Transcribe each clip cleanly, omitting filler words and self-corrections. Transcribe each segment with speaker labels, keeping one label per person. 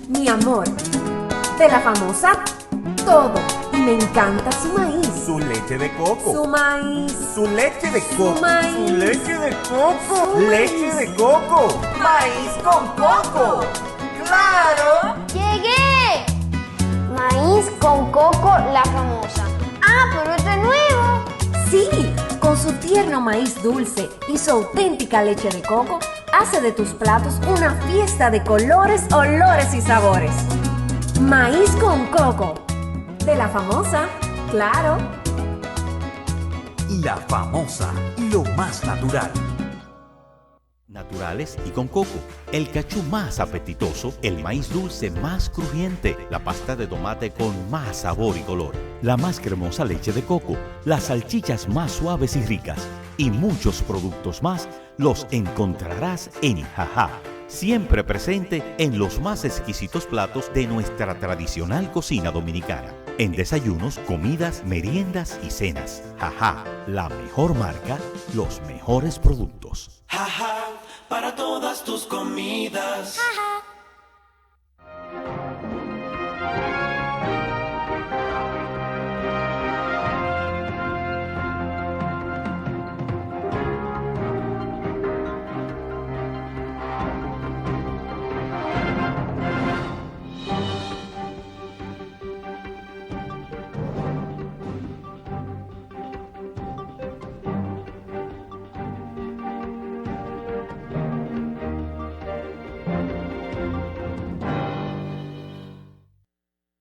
Speaker 1: Mi amor, de la famosa todo. Y me encanta su maíz.
Speaker 2: Su leche de coco.
Speaker 1: Su maíz.
Speaker 2: Su leche de coco.
Speaker 1: Su maíz.
Speaker 2: Su leche de coco.
Speaker 1: Su
Speaker 2: Leche
Speaker 1: maíz.
Speaker 2: de coco. Maíz con coco. ¡Claro!
Speaker 3: ¡Llegué! Maíz con coco, la famosa. ¡Ah, pero este es nuevo!
Speaker 1: Sí, con su tierno maíz dulce y su auténtica leche de coco, hace de tus platos una fiesta de colores, olores y sabores. Maíz con coco. De la famosa, claro.
Speaker 4: La famosa, lo más natural. Naturales y con coco. El cachú más apetitoso, el maíz dulce más crujiente, la pasta de tomate con más sabor y color, la más cremosa leche de coco, las salchichas más suaves y ricas y muchos productos más los encontrarás en Jajá. Siempre presente en los más exquisitos platos de nuestra tradicional cocina dominicana. En desayunos, comidas, meriendas y cenas. Jajá, la mejor marca, los mejores productos.
Speaker 5: Jajá, para todas tus comidas.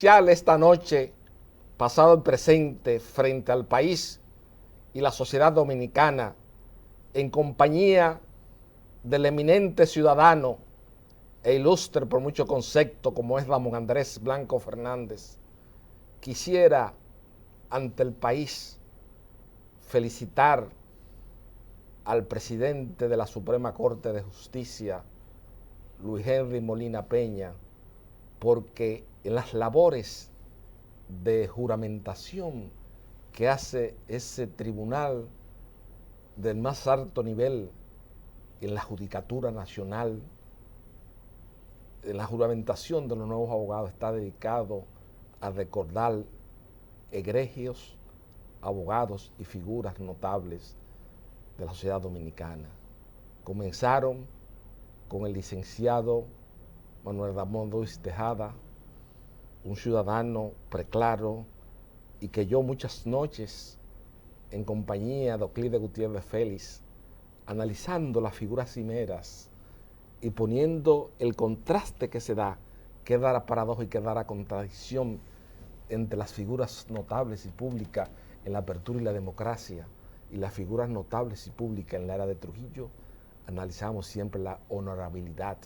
Speaker 6: Esta noche, pasado el presente, frente al país y la sociedad dominicana, en compañía del eminente ciudadano e ilustre por mucho concepto como es Ramón Andrés Blanco Fernández, quisiera ante el país felicitar al presidente de la Suprema Corte de Justicia, Luis Henry Molina Peña, porque en las labores de juramentación que hace ese tribunal del más alto nivel en la Judicatura Nacional, en la juramentación de los nuevos abogados está dedicado a recordar egregios, abogados y figuras notables de la sociedad dominicana. Comenzaron con el licenciado Manuel Ramón Ruiz Tejada, un ciudadano preclaro y que yo muchas noches en compañía de Euclides Gutiérrez Félix, analizando las figuras cimeras y poniendo el contraste que se da, que da la paradoja y que da la contradicción entre las figuras notables y públicas en la apertura y la democracia y las figuras notables y públicas en la era de Trujillo, analizamos siempre la honorabilidad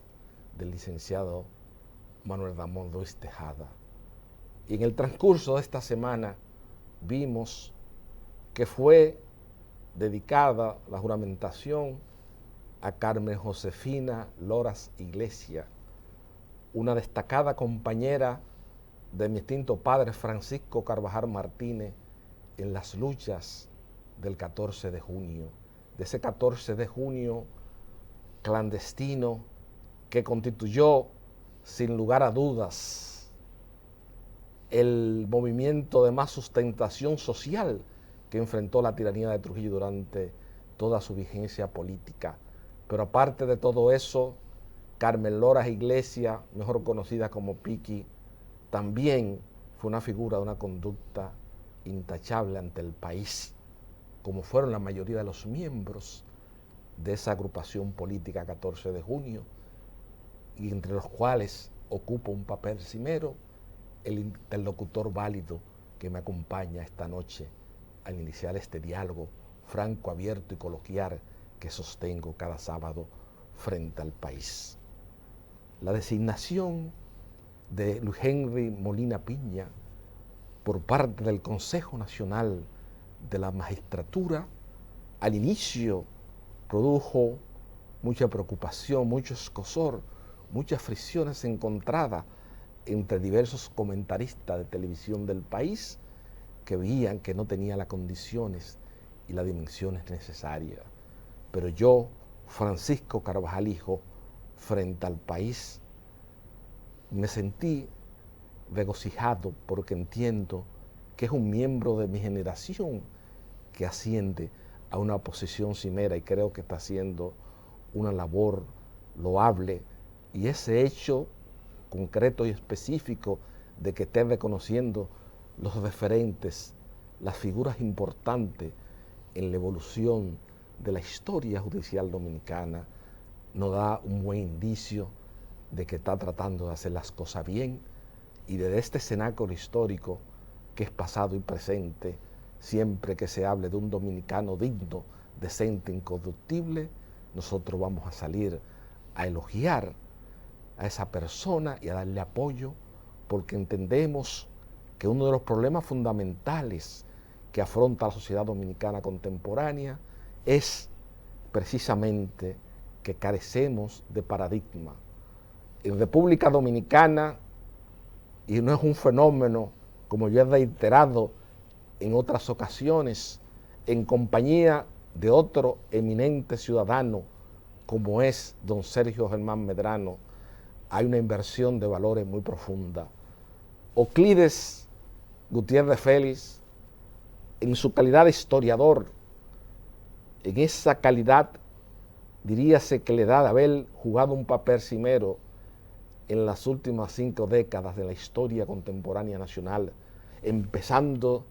Speaker 6: del licenciado Manuel Ramón Ruiz Tejada. Y en el transcurso de esta semana vimos que fue dedicada la juramentación a Carmen Josefina Loras Iglesia, una destacada compañera de mi extinto padre Francisco Carvajal Martínez en las luchas del 14 de junio, de ese 14 de junio clandestino que constituyó sin lugar a dudas el movimiento de más sustentación social que enfrentó la tiranía de Trujillo durante toda su vigencia política. Pero aparte de todo eso, Carmen Loras Iglesia, mejor conocida como Piqui, también fue una figura de una conducta intachable ante el país, como fueron la mayoría de los miembros de esa agrupación política 14 de junio, y entre los cuales ocupa un papel cimero el interlocutor válido que me acompaña esta noche al iniciar este diálogo franco, abierto y coloquial que sostengo cada sábado frente al país. La designación de Luis Henry Molina Piña por parte del Consejo Nacional de la Magistratura al inicio produjo mucha preocupación, mucho escozor, muchas fricciones encontradas entre diversos comentaristas de televisión del país que veían que no tenía las condiciones y las dimensiones necesarias. Pero yo, Francisco Carvajal Hijo, frente al país, Me sentí regocijado porque entiendo que es un miembro de mi generación que asciende a una posición cimera y creo que está haciendo una labor loable, y ese hecho concreto y específico de que esté reconociendo los referentes, las figuras importantes en la evolución de la historia judicial dominicana, nos da un buen indicio de que está tratando de hacer las cosas bien, y desde este cenáculo histórico que es pasado y presente, siempre que se hable de un dominicano digno, decente, incorruptible, nosotros vamos a salir a elogiar a esa persona y a darle apoyo, porque entendemos que uno de los problemas fundamentales que afronta la sociedad dominicana contemporánea es precisamente que carecemos de paradigma. En República Dominicana, y no es un fenómeno, como yo he reiterado en otras ocasiones, en compañía de otro eminente ciudadano, como es don Sergio Germán Medrano, hay una inversión de valores muy profunda. Euclides Gutiérrez Félix, en su calidad de historiador, en esa calidad, diríase que le da de haber jugado un papel cimero en las últimas 5 décadas de la historia contemporánea nacional, empezando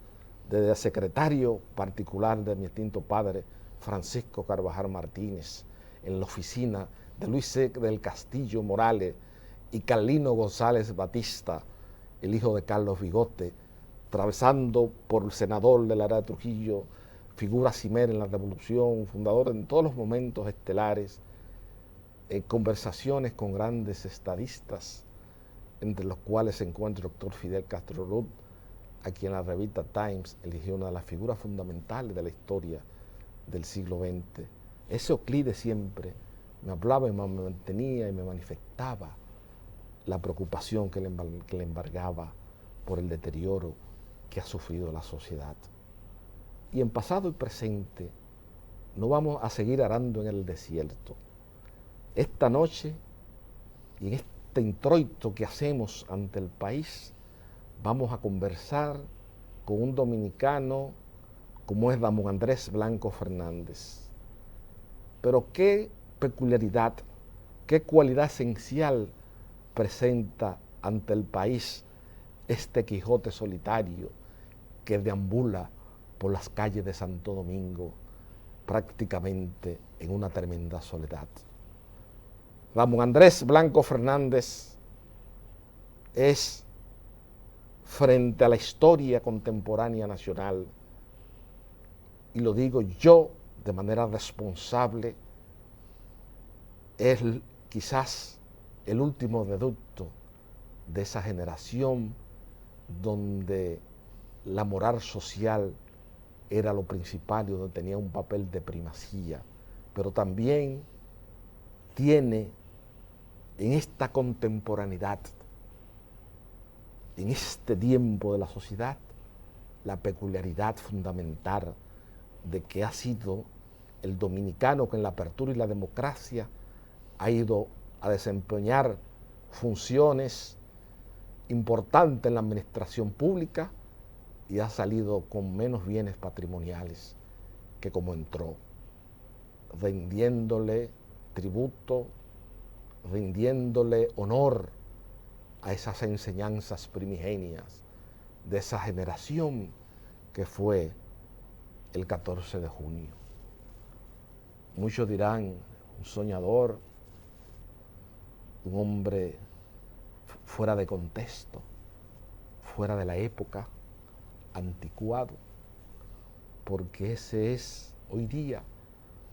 Speaker 6: desde el secretario particular de mi extinto padre, Francisco Carvajal Martínez, en la oficina de Luis C. del Castillo Morales y Carlino González Batista, el hijo de Carlos Bigote, atravesando por el senador de Lara de Trujillo, figura cimera en la revolución, fundador en todos los momentos estelares, conversaciones con grandes estadistas, entre los cuales se encuentra el doctor Fidel Castro Ruth, a quien la revista Times eligió una de las figuras fundamentales de la historia del siglo XX. Ese Euclides siempre me hablaba y me mantenía y me manifestaba la preocupación que le embargaba por el deterioro que ha sufrido la sociedad. Y en pasado y presente no vamos a seguir arando en el desierto. Esta noche y en este introito que hacemos ante el país, vamos a conversar con un dominicano como es Ramón Andrés Blanco Fernández. Pero qué peculiaridad, qué cualidad esencial presenta ante el país este Quijote solitario que deambula por las calles de Santo Domingo prácticamente en una tremenda soledad. Ramón Andrés Blanco Fernández es, frente a la historia contemporánea nacional, y lo digo yo de manera responsable, es quizás el último reducto de esa generación donde la moral social era lo principal y donde tenía un papel de primacía, pero también tiene en esta contemporaneidad, en este tiempo de la sociedad, la peculiaridad fundamental de que ha sido el dominicano que en la apertura y la democracia ha ido a desempeñar funciones importantes en la administración pública y ha salido con menos bienes patrimoniales que como entró, rindiéndole tributo, rindiéndole honor a esas enseñanzas primigenias de esa generación que fue el 14 de junio. Muchos dirán, un soñador, un hombre fuera de contexto, fuera de la época, anticuado, porque ese es hoy día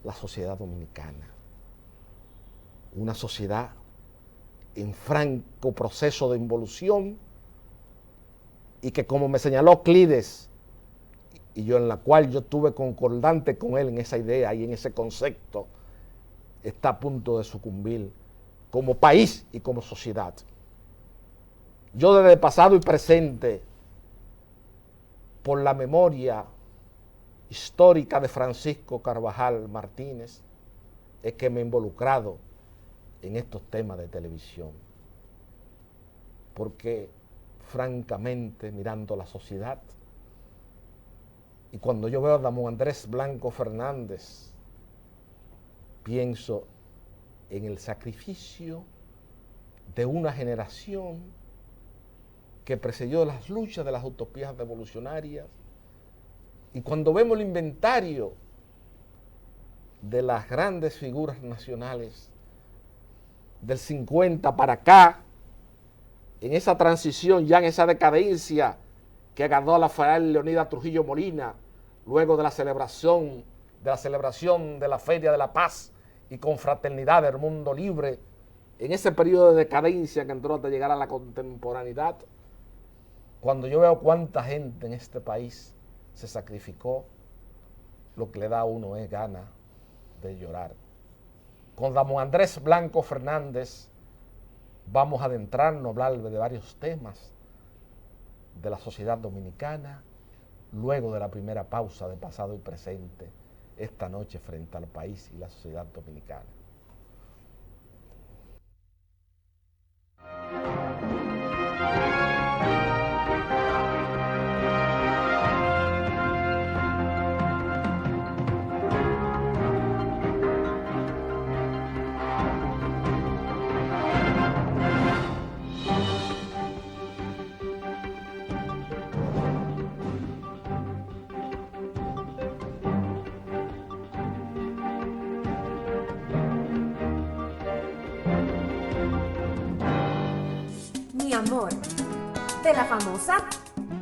Speaker 6: la sociedad dominicana. Una sociedad en franco proceso de involución y que, como me señaló Euclides, y yo en la cual yo estuve concordante con él en esa idea y en ese concepto, está a punto de sucumbir como país y como sociedad. Yo desde el pasado y presente, por la memoria histórica de Francisco Carvajal Martínez, es que me he involucrado en estos temas de televisión. porque francamente, mirando la sociedad, y cuando yo veo a Ramón Andrés Blanco Fernández, pienso en el sacrificio de una generación que precedió las luchas de las utopías revolucionarias, y cuando vemos el inventario de las grandes figuras nacionales del 50 para acá, en esa transición, ya en esa decadencia que ganó Rafael Leonidas Trujillo Molina, luego de la celebración de la Feria de la Paz y Confraternidad del Mundo Libre, en ese periodo de decadencia que entró hasta llegar a la contemporaneidad, cuando yo veo cuánta gente en este país se sacrificó, lo que le da a uno es gana de llorar. Con Ramón Andrés Blanco Fernández vamos a adentrarnos a hablar de varios temas de la sociedad dominicana, luego de la primera pausa de pasado y presente, esta noche frente al país y la sociedad dominicana.
Speaker 1: Mi amor, de la famosa,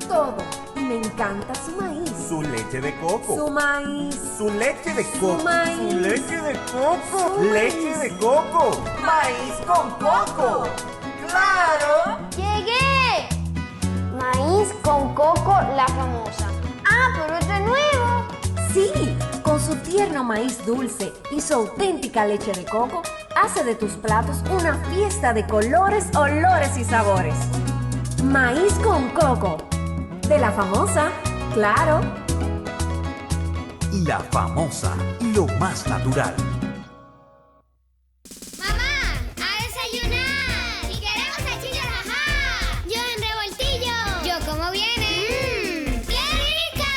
Speaker 1: todo. Y me encanta su maíz.
Speaker 2: Su leche de coco.
Speaker 1: Su maíz.
Speaker 2: Su leche de coco.
Speaker 1: Su maíz.
Speaker 2: Su leche de coco.
Speaker 1: Su
Speaker 2: Leche
Speaker 1: maíz.
Speaker 2: de coco. Maíz con coco. ¡Claro!
Speaker 3: ¡Llegué! Maíz con coco, la famosa. Ah, pero este es nuevo.
Speaker 1: Sí, con su tierno maíz dulce y su auténtica leche de coco, hace de tus platos una fiesta de colores, olores y sabores. Maíz con coco. De la famosa, claro.
Speaker 7: La famosa, lo más natural.
Speaker 8: ¡Mamá! ¡A desayunar! ¡Y queremos salchichas, ajá! ¡Yo en revoltillo! ¡Yo como viene! ¡Qué rica!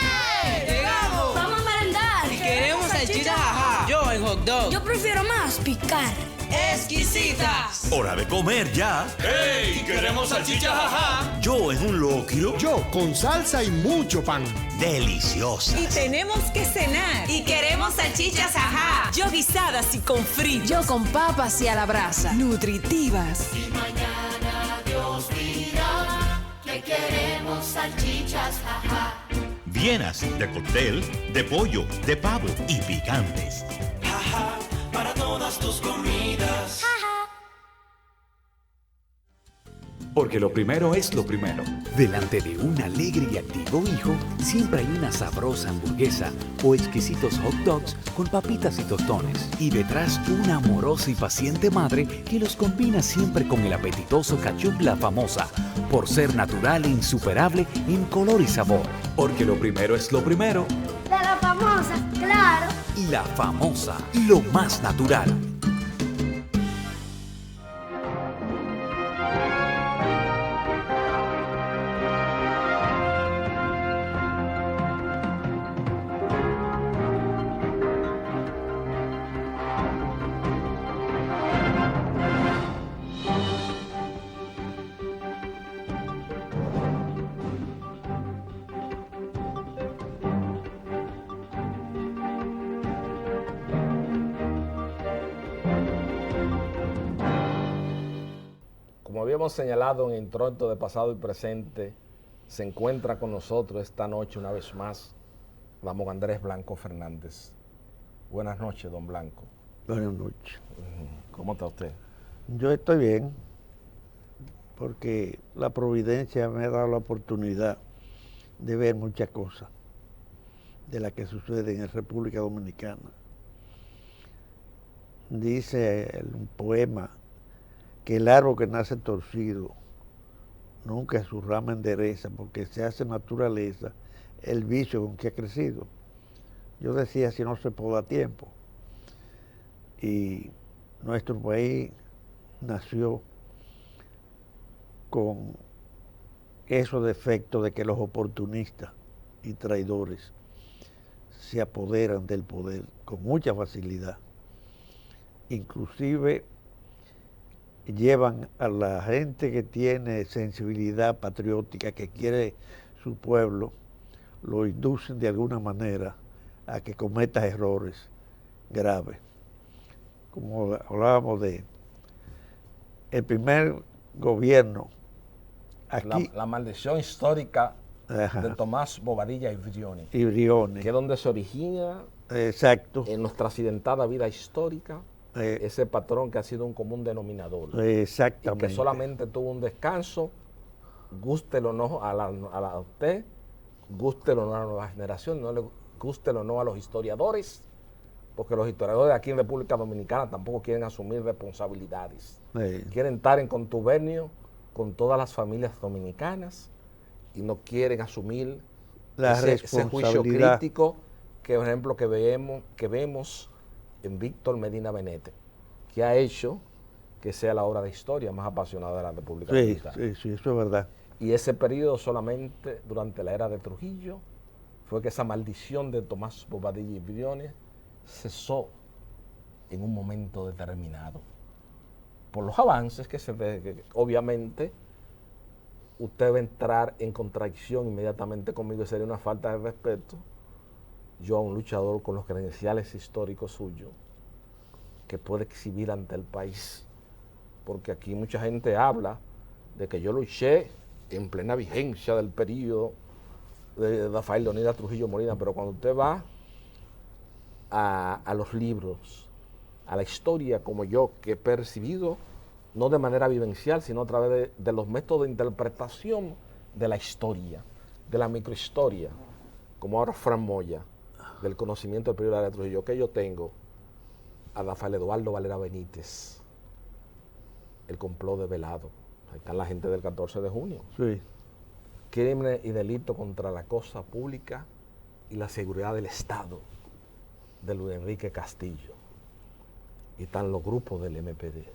Speaker 9: ¡Llegamos!
Speaker 10: ¡Vamos a merendar!
Speaker 9: Y queremos salchichas, ajá. Yo en hot dog.
Speaker 10: Yo prefiero más picar.
Speaker 9: ¡Exquisitas!
Speaker 4: Hora de comer ya.
Speaker 5: ¡Hey! ¡Queremos salchichas, ajá!
Speaker 4: Yo en un locrio.
Speaker 11: Yo con salsa y mucho pan.
Speaker 4: Deliciosas.
Speaker 9: Y tenemos que cenar. Y queremos salchichas, ajá. Yo guisadas y con fritos.
Speaker 10: Yo con papas y a la brasa. Nutritivas.
Speaker 5: Y mañana Dios dirá que queremos salchichas, ajá.
Speaker 4: Vienas de cóctel, de pollo, de pavo y picantes.
Speaker 5: Ajá, para todas tus comidas.
Speaker 7: Porque lo primero es lo primero. Delante de un alegre y activo hijo, siempre hay una sabrosa hamburguesa o exquisitos hot dogs con papitas y tostones. Y detrás una amorosa y paciente madre que los combina siempre con el apetitoso ketchup La Famosa, por ser natural e insuperable en color y sabor. Porque lo primero es lo primero.
Speaker 3: De la famosa, claro.
Speaker 7: La Famosa, lo más natural.
Speaker 6: Como habíamos señalado en el introito de pasado y presente, se encuentra con nosotros esta noche una vez más Ramón Andrés Blanco Fernández. Buenas noches, don Blanco.
Speaker 12: Buenas noches.
Speaker 6: ¿Cómo está usted?
Speaker 12: Yo estoy bien, porque la providencia me ha dado la oportunidad de ver muchas cosas de las que suceden en República Dominicana. Dice un poema que el árbol que nace torcido nunca su rama endereza, porque se hace naturaleza el vicio con que ha crecido. Yo decía, si no se poda a tiempo. Y nuestro país nació con esos defectos de que los oportunistas y traidores se apoderan del poder con mucha facilidad. Inclusive llevan a la gente que tiene sensibilidad patriótica, que quiere su pueblo, lo inducen de alguna manera a que cometa errores graves. Como hablábamos de el primer gobierno aquí.
Speaker 6: La maldición histórica
Speaker 12: Ajá.
Speaker 6: de Tomás Bobadilla y Briones.
Speaker 12: Y Briones.
Speaker 6: Que es donde se origina
Speaker 12: Exacto.
Speaker 6: en nuestra accidentada vida histórica ese patrón que ha sido un común denominador.
Speaker 12: Exactamente.
Speaker 6: Y que solamente tuvo un descanso, gústelo o no a usted, gústelo o no a la nueva generación, no le gústelo o no a los historiadores, porque los historiadores aquí en República Dominicana tampoco quieren asumir responsabilidades. Quieren estar en contubernio con todas las familias dominicanas y no quieren asumir ese juicio crítico que, por ejemplo, que vemos en Víctor Medina Benete, que ha hecho que sea la obra de historia más apasionada de la República Dominicana.
Speaker 12: Sí, eso es verdad.
Speaker 6: Y ese periodo solamente durante la era de Trujillo fue que esa maldición de Tomás Bobadilla y Briones cesó en un momento determinado. Por los avances que se ve, que obviamente usted va a entrar en contradicción inmediatamente conmigo y sería una falta de respeto. Yo, a un luchador con los credenciales históricos suyos, que puede exhibir ante el país, porque aquí mucha gente habla de que yo luché en plena vigencia del periodo de Rafael Leonidas Trujillo Molina, pero cuando usted va a los libros, a la historia como yo, que he percibido, no de manera vivencial, sino a través de los métodos de interpretación de la historia, de la microhistoria, como ahora Fran Moya, del conocimiento del periodo de Trujillo, que yo tengo a Rafael Eduardo Valera Benítez, el complot de Velado, ahí está la gente del 14 de junio.
Speaker 12: Sí.
Speaker 6: Crímenes y delitos contra la cosa pública y la seguridad del Estado, de Luis Enrique Castillo. Y están los grupos del MPD.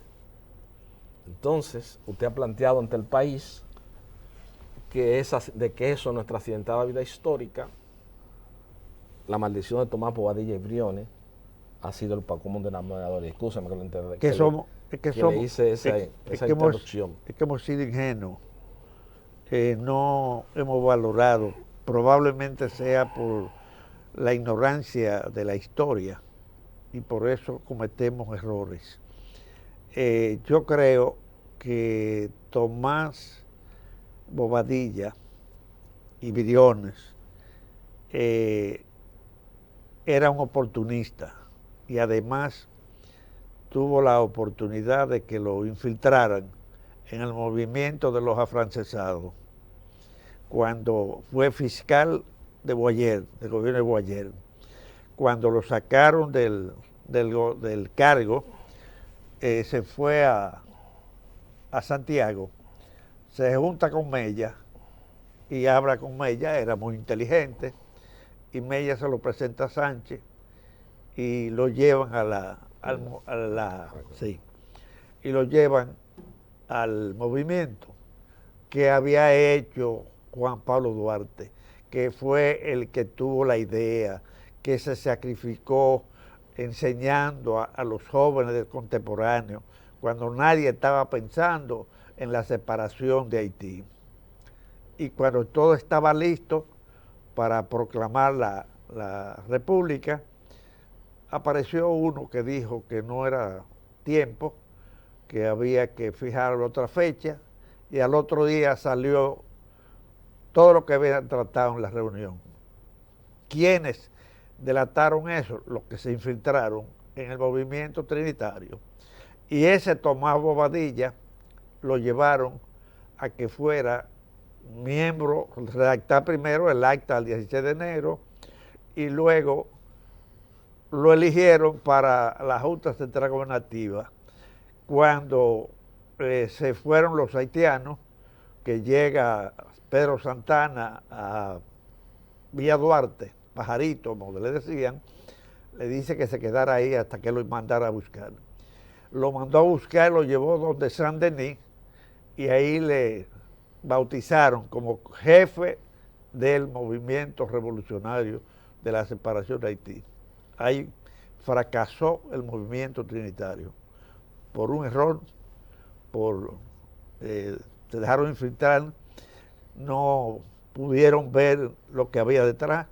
Speaker 6: Entonces, usted ha planteado ante el país que eso es nuestra accidentada vida histórica. La maldición de Tomás Bobadilla y Briones ha sido el común denominador. Excúsame que lo entendí. Le hice esa introducción.
Speaker 12: Es que hemos sido ingenuos. No hemos valorado, probablemente sea por la ignorancia de la historia, y por eso cometemos errores. Yo creo que Tomás Bobadilla y Briones era un oportunista, y además tuvo la oportunidad de que lo infiltraran en el movimiento de los afrancesados cuando fue fiscal de Boyer, del gobierno de Boyer. Cuando lo sacaron del cargo, se fue a Santiago, se junta con Mella y habla con Mella, era muy inteligente, y Mella se lo presenta a Sánchez y lo llevan y lo llevan al movimiento que había hecho Juan Pablo Duarte, que fue el que tuvo la idea, que se sacrificó enseñando a los jóvenes del contemporáneo, cuando nadie estaba pensando en la separación de Haití. Y cuando todo estaba listo para proclamar la república, apareció uno que dijo que no era tiempo, que había que fijar otra fecha, y al otro día salió todo lo que habían tratado en la reunión. ¿Quiénes delataron eso? Los que se infiltraron en el movimiento trinitario. Y ese Tomás Bobadilla lo llevaron a que fuera miembro, redactar primero el acta del 16 de enero, y luego lo eligieron para la Junta Central Gobernativa. Cuando se fueron los haitianos, que llega Pedro Santana a Villa Duarte, Pajarito, como le decían, le dice que se quedara ahí hasta que lo mandara a buscar. Lo mandó a buscar, lo llevó donde Saint-Denis, y ahí le bautizaron como jefe del movimiento revolucionario de la separación de Haití. Ahí fracasó el movimiento trinitario por un error, se dejaron infiltrar, no pudieron ver lo que había detrás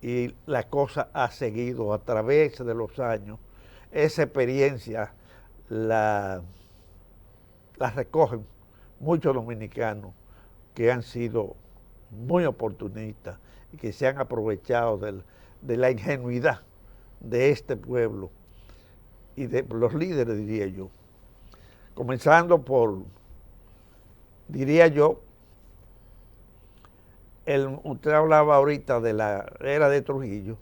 Speaker 12: y la cosa ha seguido a través de los años. Esa experiencia la recogen muchos dominicanos que han sido muy oportunistas y que se han aprovechado de la ingenuidad de este pueblo y de los líderes, diría yo. Comenzando por, diría yo, usted hablaba ahorita de la era de Trujillo,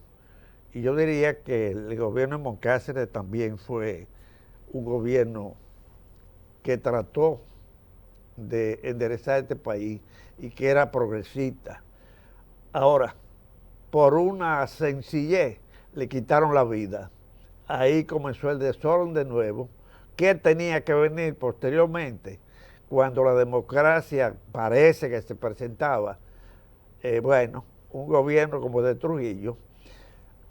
Speaker 12: y yo diría que el gobierno de Moncáceres también fue un gobierno que trató de enderezar este país y que era progresista. Ahora, por una sencillez, le quitaron la vida. Ahí comenzó el desorden de nuevo, que tenía que venir posteriormente, cuando la democracia parece que se presentaba. Un gobierno como de Trujillo,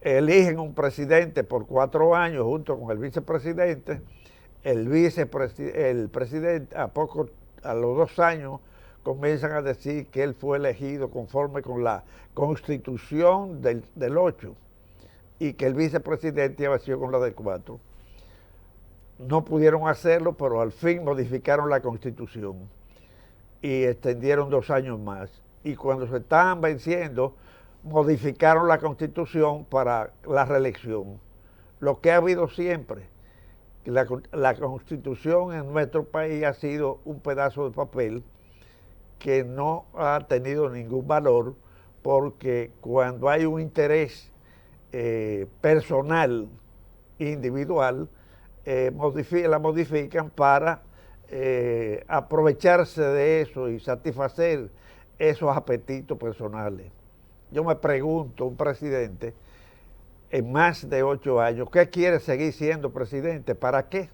Speaker 12: eligen un presidente por 4 años junto con el vicepresidente. El presidente a los 2 años comienzan a decir que él fue elegido conforme con la Constitución del 8 y que el vicepresidente había sido con la del 4. No pudieron hacerlo, pero al fin modificaron la Constitución y extendieron 2 años más. Y cuando se estaban venciendo, modificaron la Constitución para la reelección. Lo que ha habido siempre, que la Constitución en nuestro país ha sido un pedazo de papel que no ha tenido ningún valor, porque cuando hay un interés personal, individual, la modifican para aprovecharse de eso y satisfacer esos apetitos personales. Yo me pregunto, un presidente en más de 8 años, ¿qué quiere seguir siendo presidente? ¿Para qué?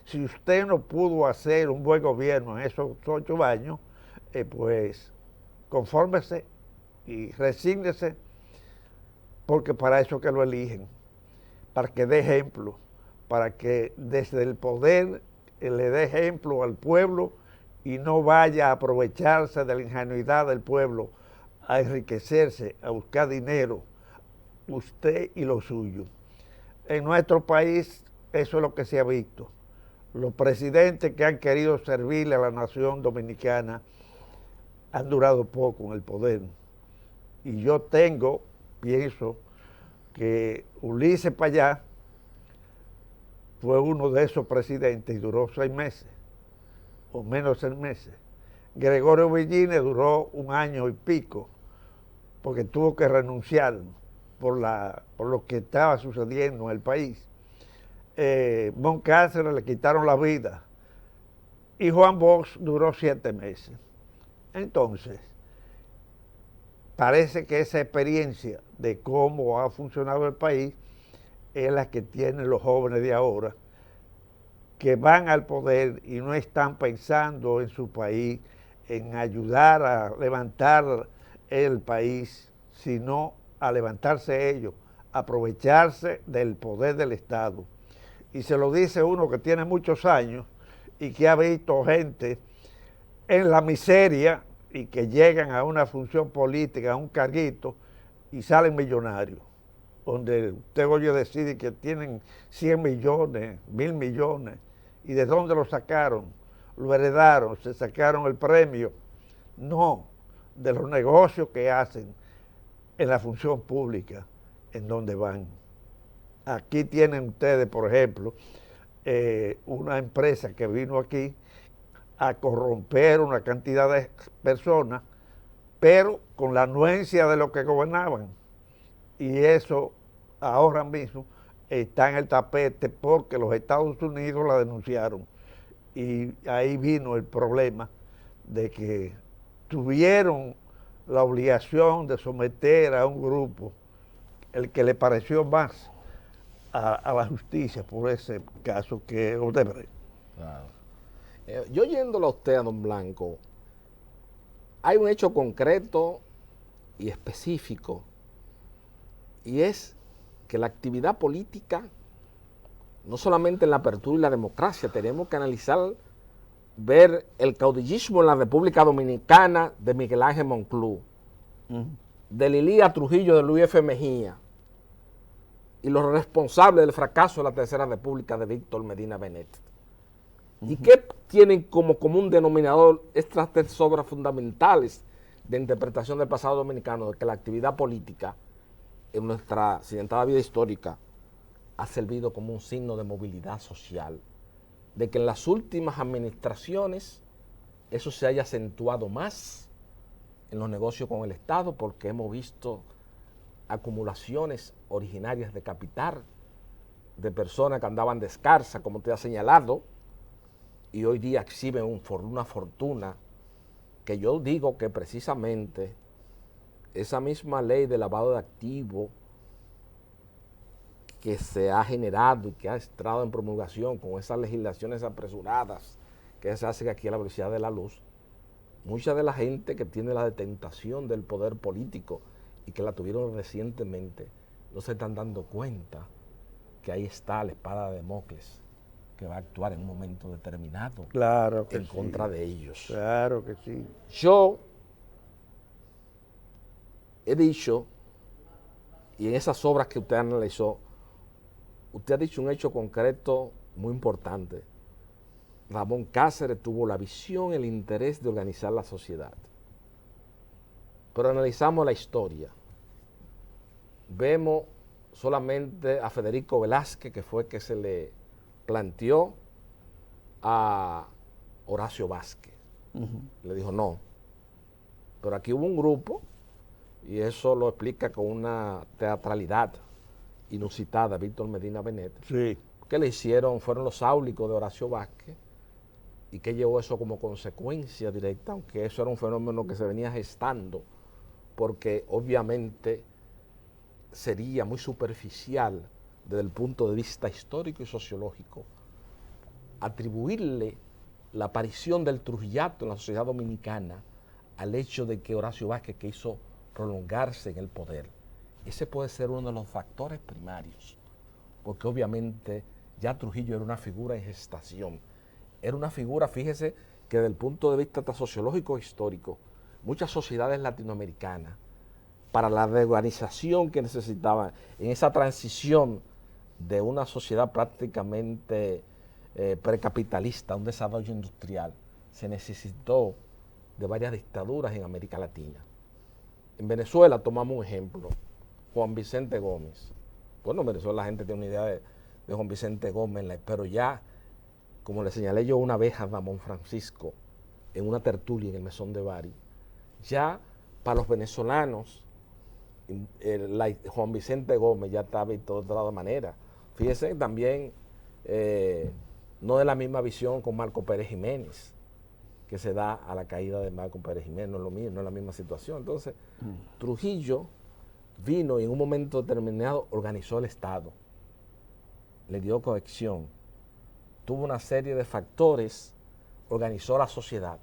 Speaker 12: Si usted no pudo hacer un buen gobierno en esos 8 años, pues confórmese y resígnese, porque para eso que lo eligen, para que dé ejemplo, para que desde el poder le dé ejemplo al pueblo y no vaya a aprovecharse de la ingenuidad del pueblo, a enriquecerse, a buscar dinero, usted y lo suyo. En nuestro país eso es lo que se ha visto. Los presidentes que han querido servirle a la nación dominicana han durado poco en el poder. Y yo pienso que Ulises Payá fue uno de esos presidentes y duró 6 meses, o menos 6 meses. Gregorio Villini duró 1 año y pico, porque tuvo que renunciar por lo que estaba sucediendo en el país. Moncáceres le quitaron la vida y Juan Bosch duró 7 meses. Entonces, parece que esa experiencia de cómo ha funcionado el país es la que tienen los jóvenes de ahora, que van al poder y no están pensando en su país, en ayudar a levantar el país, sino a levantarse ellos, aprovecharse del poder del Estado. Y se lo dice uno que tiene muchos años y que ha visto gente en la miseria y que llegan a una función política, a un carguito, y salen millonarios, donde usted oye decir que tienen 100 millones, 1000 millones, ¿y de dónde lo sacaron? Lo heredaron, se sacaron el premio. No, de los negocios que hacen en la función pública, en donde van. Aquí tienen ustedes, por ejemplo, una empresa que vino aquí a corromper una cantidad de personas, pero con la anuencia de los que gobernaban. Y eso ahora mismo está en el tapete porque los Estados Unidos la denunciaron. Y ahí vino el problema de que tuvieron la obligación de someter a un grupo, el que le pareció más a la justicia por ese caso que Odebrecht.
Speaker 6: Claro. Yo yéndolo a usted, a don Blanco, hay un hecho concreto y específico, y es que la actividad política, no solamente en la apertura y la democracia, tenemos que analizar, ver el caudillismo en la República Dominicana de Miguel Ángel Monclús, de Lilía Trujillo, de Luis F. Mejía, y los responsables del fracaso de la Tercera República de Víctor Medina Benet. ¿Y qué tienen como común denominador estas tres obras fundamentales de interpretación del pasado dominicano? De que la actividad política en nuestra accidentada vida histórica ha servido como un signo de movilidad social, de que en las últimas administraciones eso se haya acentuado más en los negocios con el Estado, porque hemos visto acumulaciones originarias de capital de personas que andaban descalzas, como te ha señalado, y hoy día exhiben una fortuna que yo digo que precisamente esa misma ley de lavado de activos que se ha generado y que ha entrado en promulgación con esas legislaciones apresuradas que se hacen aquí a la velocidad de la luz, mucha de la gente que tiene la detentación del poder político y que la tuvieron recientemente no se están dando cuenta que ahí está la espada de Damocles que va a actuar en un momento determinado en contra de ellos.
Speaker 12: Claro que sí.
Speaker 6: Yo he dicho, y en esas obras que usted analizó, usted ha dicho un hecho concreto muy importante. Ramón Cáceres tuvo la visión, el interés de organizar la sociedad. Pero analizamos la historia. Vemos solamente a Federico Velázquez, que fue que se le planteó a Horacio Vázquez. Le dijo no. Pero aquí hubo un grupo, y eso lo explica con una teatralidad inusitada Víctor Medina Benet, que le hicieron, fueron los áulicos de Horacio Vázquez, y que llevó eso como consecuencia directa, aunque eso era un fenómeno que se venía gestando, porque obviamente sería muy superficial desde el punto de vista histórico y sociológico atribuirle la aparición del trujillato en la sociedad dominicana al hecho de que Horacio Vázquez quiso prolongarse en el poder. Ese puede ser uno de los factores primarios, porque obviamente ya Trujillo era una figura en gestación. Era una figura, fíjese, que desde el punto de vista sociológico e histórico, muchas sociedades latinoamericanas, para la reorganización que necesitaban en esa transición de una sociedad prácticamente precapitalista a un desarrollo industrial, se necesitó de varias dictaduras en América Latina. En Venezuela tomamos un ejemplo, Juan Vicente Gómez. Bueno, en Venezuela la gente tiene una idea de Juan Vicente Gómez, pero ya, como le señalé yo una vez a Ramón Francisco en una tertulia en el Mesón de Bari, ya para los venezolanos, Juan Vicente Gómez ya está visto de otra manera. Fíjese también, no de la misma visión con Marco Pérez Jiménez, que se da a la caída de Marco Pérez Jiménez, no es lo mismo, no es la misma situación. Entonces, Trujillo vino y en un momento determinado organizó el Estado, le dio cohesión, tuvo una serie de factores, organizó la sociedad.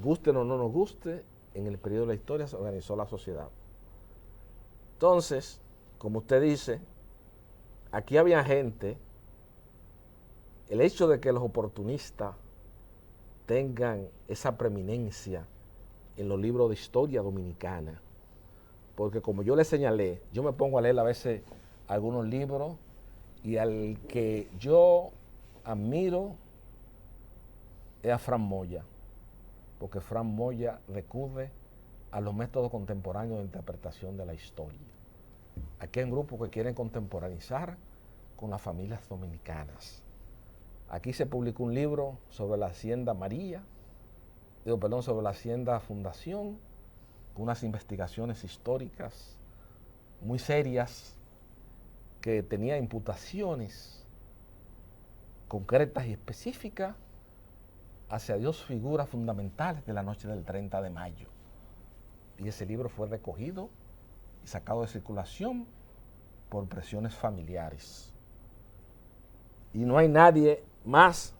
Speaker 6: Guste o no nos guste, en el periodo de la historia se organizó la sociedad. Entonces, como usted dice, aquí había gente, el hecho de que los oportunistas tengan esa preeminencia en los libros de historia dominicana, porque como yo le señalé, yo me pongo a leer a veces algunos libros y al que yo admiro es a Fran Moya, porque Fran Moya recurre a los métodos contemporáneos de interpretación de la historia. Aquí hay un grupo que quieren contemporaneizar con las familias dominicanas. Aquí se publicó un libro sobre la Hacienda María, sobre la Hacienda Fundación, con unas investigaciones históricas muy serias que tenía imputaciones concretas y específicas hacia dos figuras fundamentales de la noche del 30 de mayo. Y ese libro fue recogido y sacado de circulación por presiones familiares. Y no hay nadie más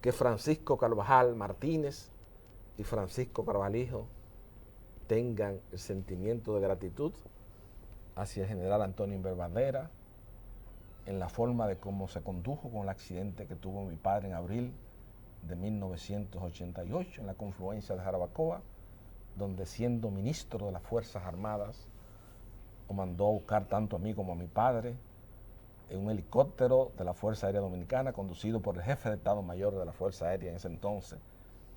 Speaker 6: que Francisco Carvajal Martínez y Francisco Carvalijo tengan el sentimiento de gratitud hacia el general Antonio Inver en la forma de cómo se condujo con el accidente que tuvo mi padre en abril de 1988 en la confluencia de Jarabacoa, donde siendo ministro de las Fuerzas Armadas, lo mandó a buscar tanto a mí como a mi padre en un helicóptero de la Fuerza Aérea Dominicana conducido por el jefe de Estado Mayor de la Fuerza Aérea en ese entonces,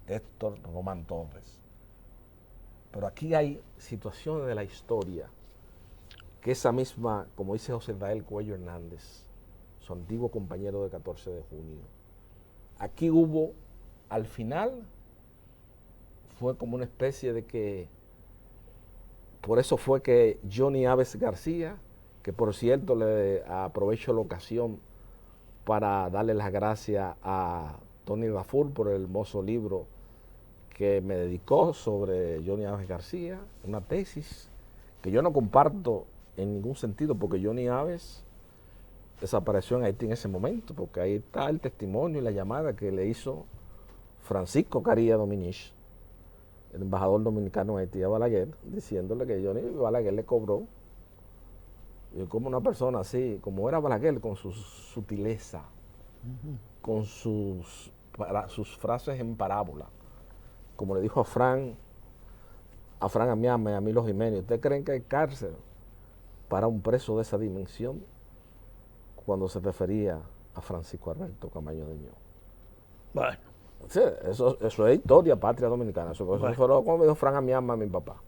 Speaker 6: Héctor Román Torres. Pero aquí hay situaciones de la historia que esa misma, como dice José Israel Cuello Hernández, su antiguo compañero de 14 de junio, aquí hubo, al final, fue como una especie de que, por eso fue que Johnny Aves García, que por cierto le aprovecho la ocasión para darle las gracias a Tony Raful por el hermoso libro que me dedicó sobre Johnny Aves García, una tesis que yo no comparto en ningún sentido, porque Johnny Aves desapareció en Haití en ese momento, porque ahí está el testimonio y la llamada que le hizo Francisco Caría Dominich, el embajador dominicano en Haití, a Balaguer, diciéndole que Johnny Balaguer le cobró, y como una persona así, como era Balaguer, con su sutileza, con sus frases en parábola, como le dijo a Fran Amiama y a Milo Jiménez, ¿ustedes creen que hay cárcel para un preso de esa dimensión? Cuando se refería a Francisco Alberto Camaño de Ño.
Speaker 12: Bueno.
Speaker 6: Sí, eso es historia patria dominicana. Eso fue como me dijo Fran Amiama a mi papá.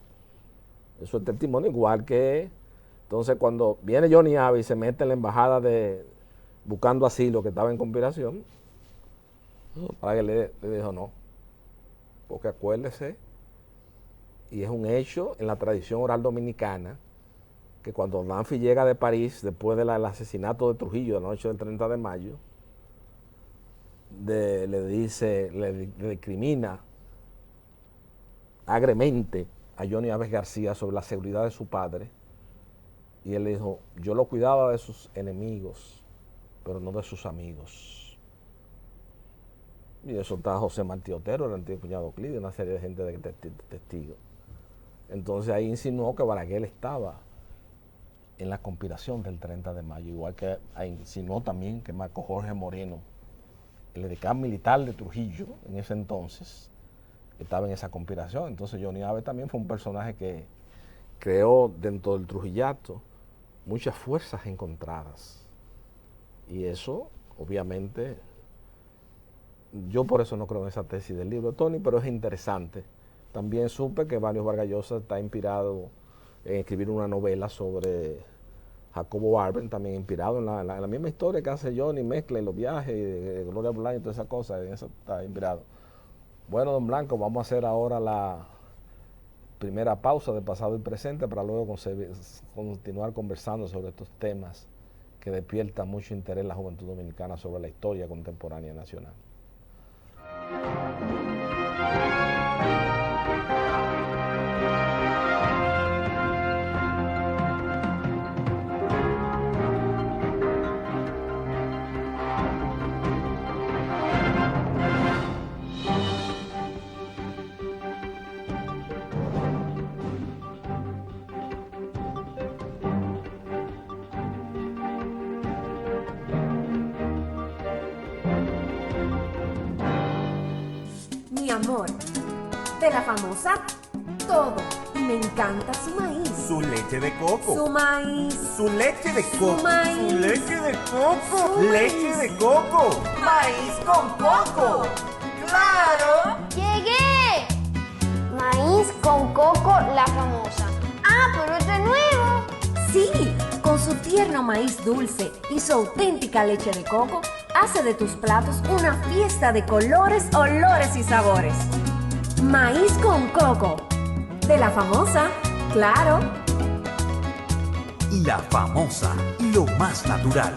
Speaker 6: Eso es testimonio igual que... Entonces, cuando viene Johnny Aves y se mete en la embajada buscando asilo, que estaba en conspiración, para que le dijo no. Porque acuérdese, y es un hecho en la tradición oral dominicana, que cuando Danfi llega de París, después del asesinato de Trujillo, de la noche del 30 de mayo, le discrimina agremente a Johnny Aves García sobre la seguridad de su padre, y él le dijo, yo lo cuidaba de sus enemigos, pero no de sus amigos. Y eso está José Martí Otero, el antiguo cuñado Euclides, una serie de gente de testigos. Entonces ahí insinuó que Balaguer estaba en la conspiración del 30 de mayo, igual que insinuó también que Marco Jorge Moreno, el edecán militar de Trujillo en ese entonces, estaba en esa conspiración. Entonces Johnny Aves también fue un personaje que creó dentro del trujillato muchas fuerzas encontradas. Y eso, obviamente, yo por eso no creo en esa tesis del libro de Tony, pero es interesante. También supe que Mario Vargas Llosa está inspirado en escribir una novela sobre Jacobo Barben, también inspirado en la misma historia que hace Johnny, mezcla en los viajes, de Gloria Bolaño y todas esas cosas, en eso está inspirado. Bueno, don Blanco, vamos a hacer ahora la primera pausa de pasado y presente para luego continuar conversando sobre estos temas que despiertan mucho interés en la juventud dominicana sobre la historia contemporánea nacional.
Speaker 1: Mi amor, de la famosa todo. Y me encanta su maíz.
Speaker 2: Su leche de coco.
Speaker 1: Su maíz.
Speaker 2: Su leche de coco.
Speaker 1: Su maíz.
Speaker 2: Su leche de coco.
Speaker 1: Su
Speaker 2: Leche
Speaker 1: maíz.
Speaker 2: de coco. Maíz con coco. ¡Claro!
Speaker 3: ¡Llegué! Maíz con coco, la famosa. ¡Ah, pero esto es nuevo!
Speaker 1: Sí, con su tierno maíz dulce y su auténtica leche de coco, hace de tus platos una fiesta de colores, olores y sabores. Maíz con coco. De la famosa, claro.
Speaker 7: La famosa, lo más natural.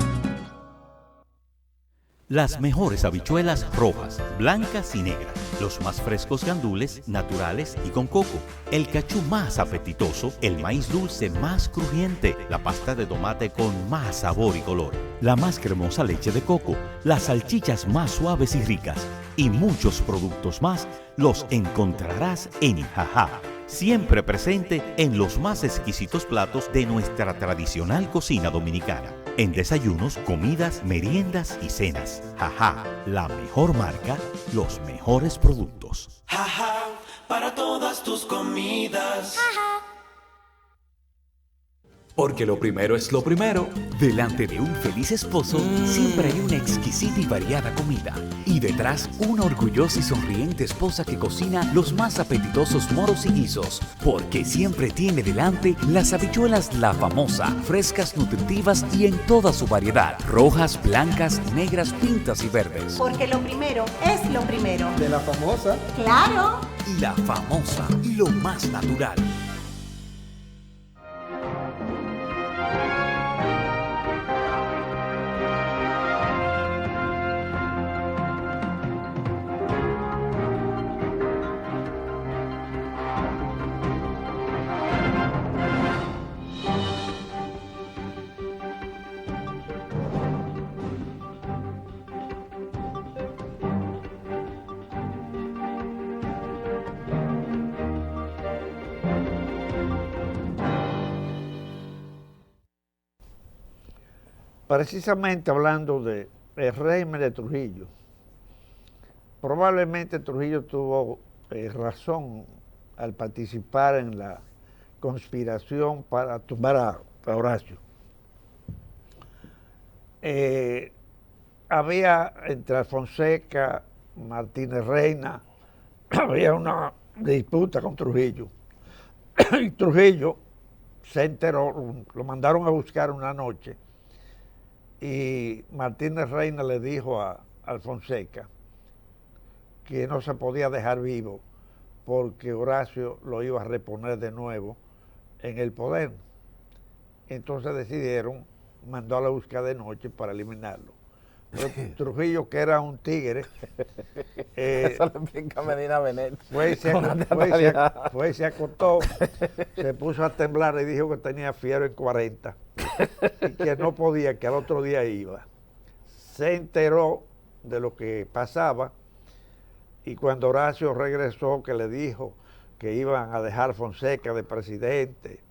Speaker 4: Las mejores habichuelas rojas, blancas y negras. Los más frescos gandules, naturales y con coco. El cachú más apetitoso, el maíz dulce más crujiente, la pasta de tomate con más sabor y color, la más cremosa leche de coco, las salchichas más suaves y ricas y muchos productos más los encontrarás en Jajá. Siempre presente en los más exquisitos platos de nuestra tradicional cocina dominicana. En desayunos, comidas, meriendas y cenas. Jajá, la mejor marca, los mejores productos.
Speaker 5: Jaja, para todas tus comidas.
Speaker 7: Porque lo primero es lo primero. Delante de un feliz esposo siempre hay una exquisita y variada comida. Y detrás, una orgullosa y sonriente esposa que cocina los más apetitosos moros y guisos. Porque siempre tiene delante las habichuelas La Famosa, frescas, nutritivas y en toda su variedad. Rojas, blancas, negras, pintas y verdes.
Speaker 13: Porque lo primero es lo primero.
Speaker 14: De La Famosa.
Speaker 13: ¡Claro!
Speaker 7: Y La Famosa, lo más natural.
Speaker 12: Precisamente hablando del régimen de Trujillo, probablemente Trujillo tuvo razón al participar en la conspiración para tumbar a Horacio. Había entre Alfonseca, Martínez Reina, había una disputa con Trujillo. Y Trujillo se enteró, lo mandaron a buscar una noche, y Martínez Reina le dijo a Alfonseca que no se podía dejar vivo porque Horacio lo iba a reponer de nuevo en el poder. Entonces decidieron mandarlo a buscar de noche para eliminarlo. Pero Trujillo, que era un tigre,
Speaker 6: eso le explica Medina Benet.
Speaker 12: Fue y se acostó, se puso a temblar y dijo que tenía fiebre en 40 y que no podía, que al otro día iba. Se enteró de lo que pasaba y cuando Horacio regresó, que le dijo que iban a dejar Fonseca de presidente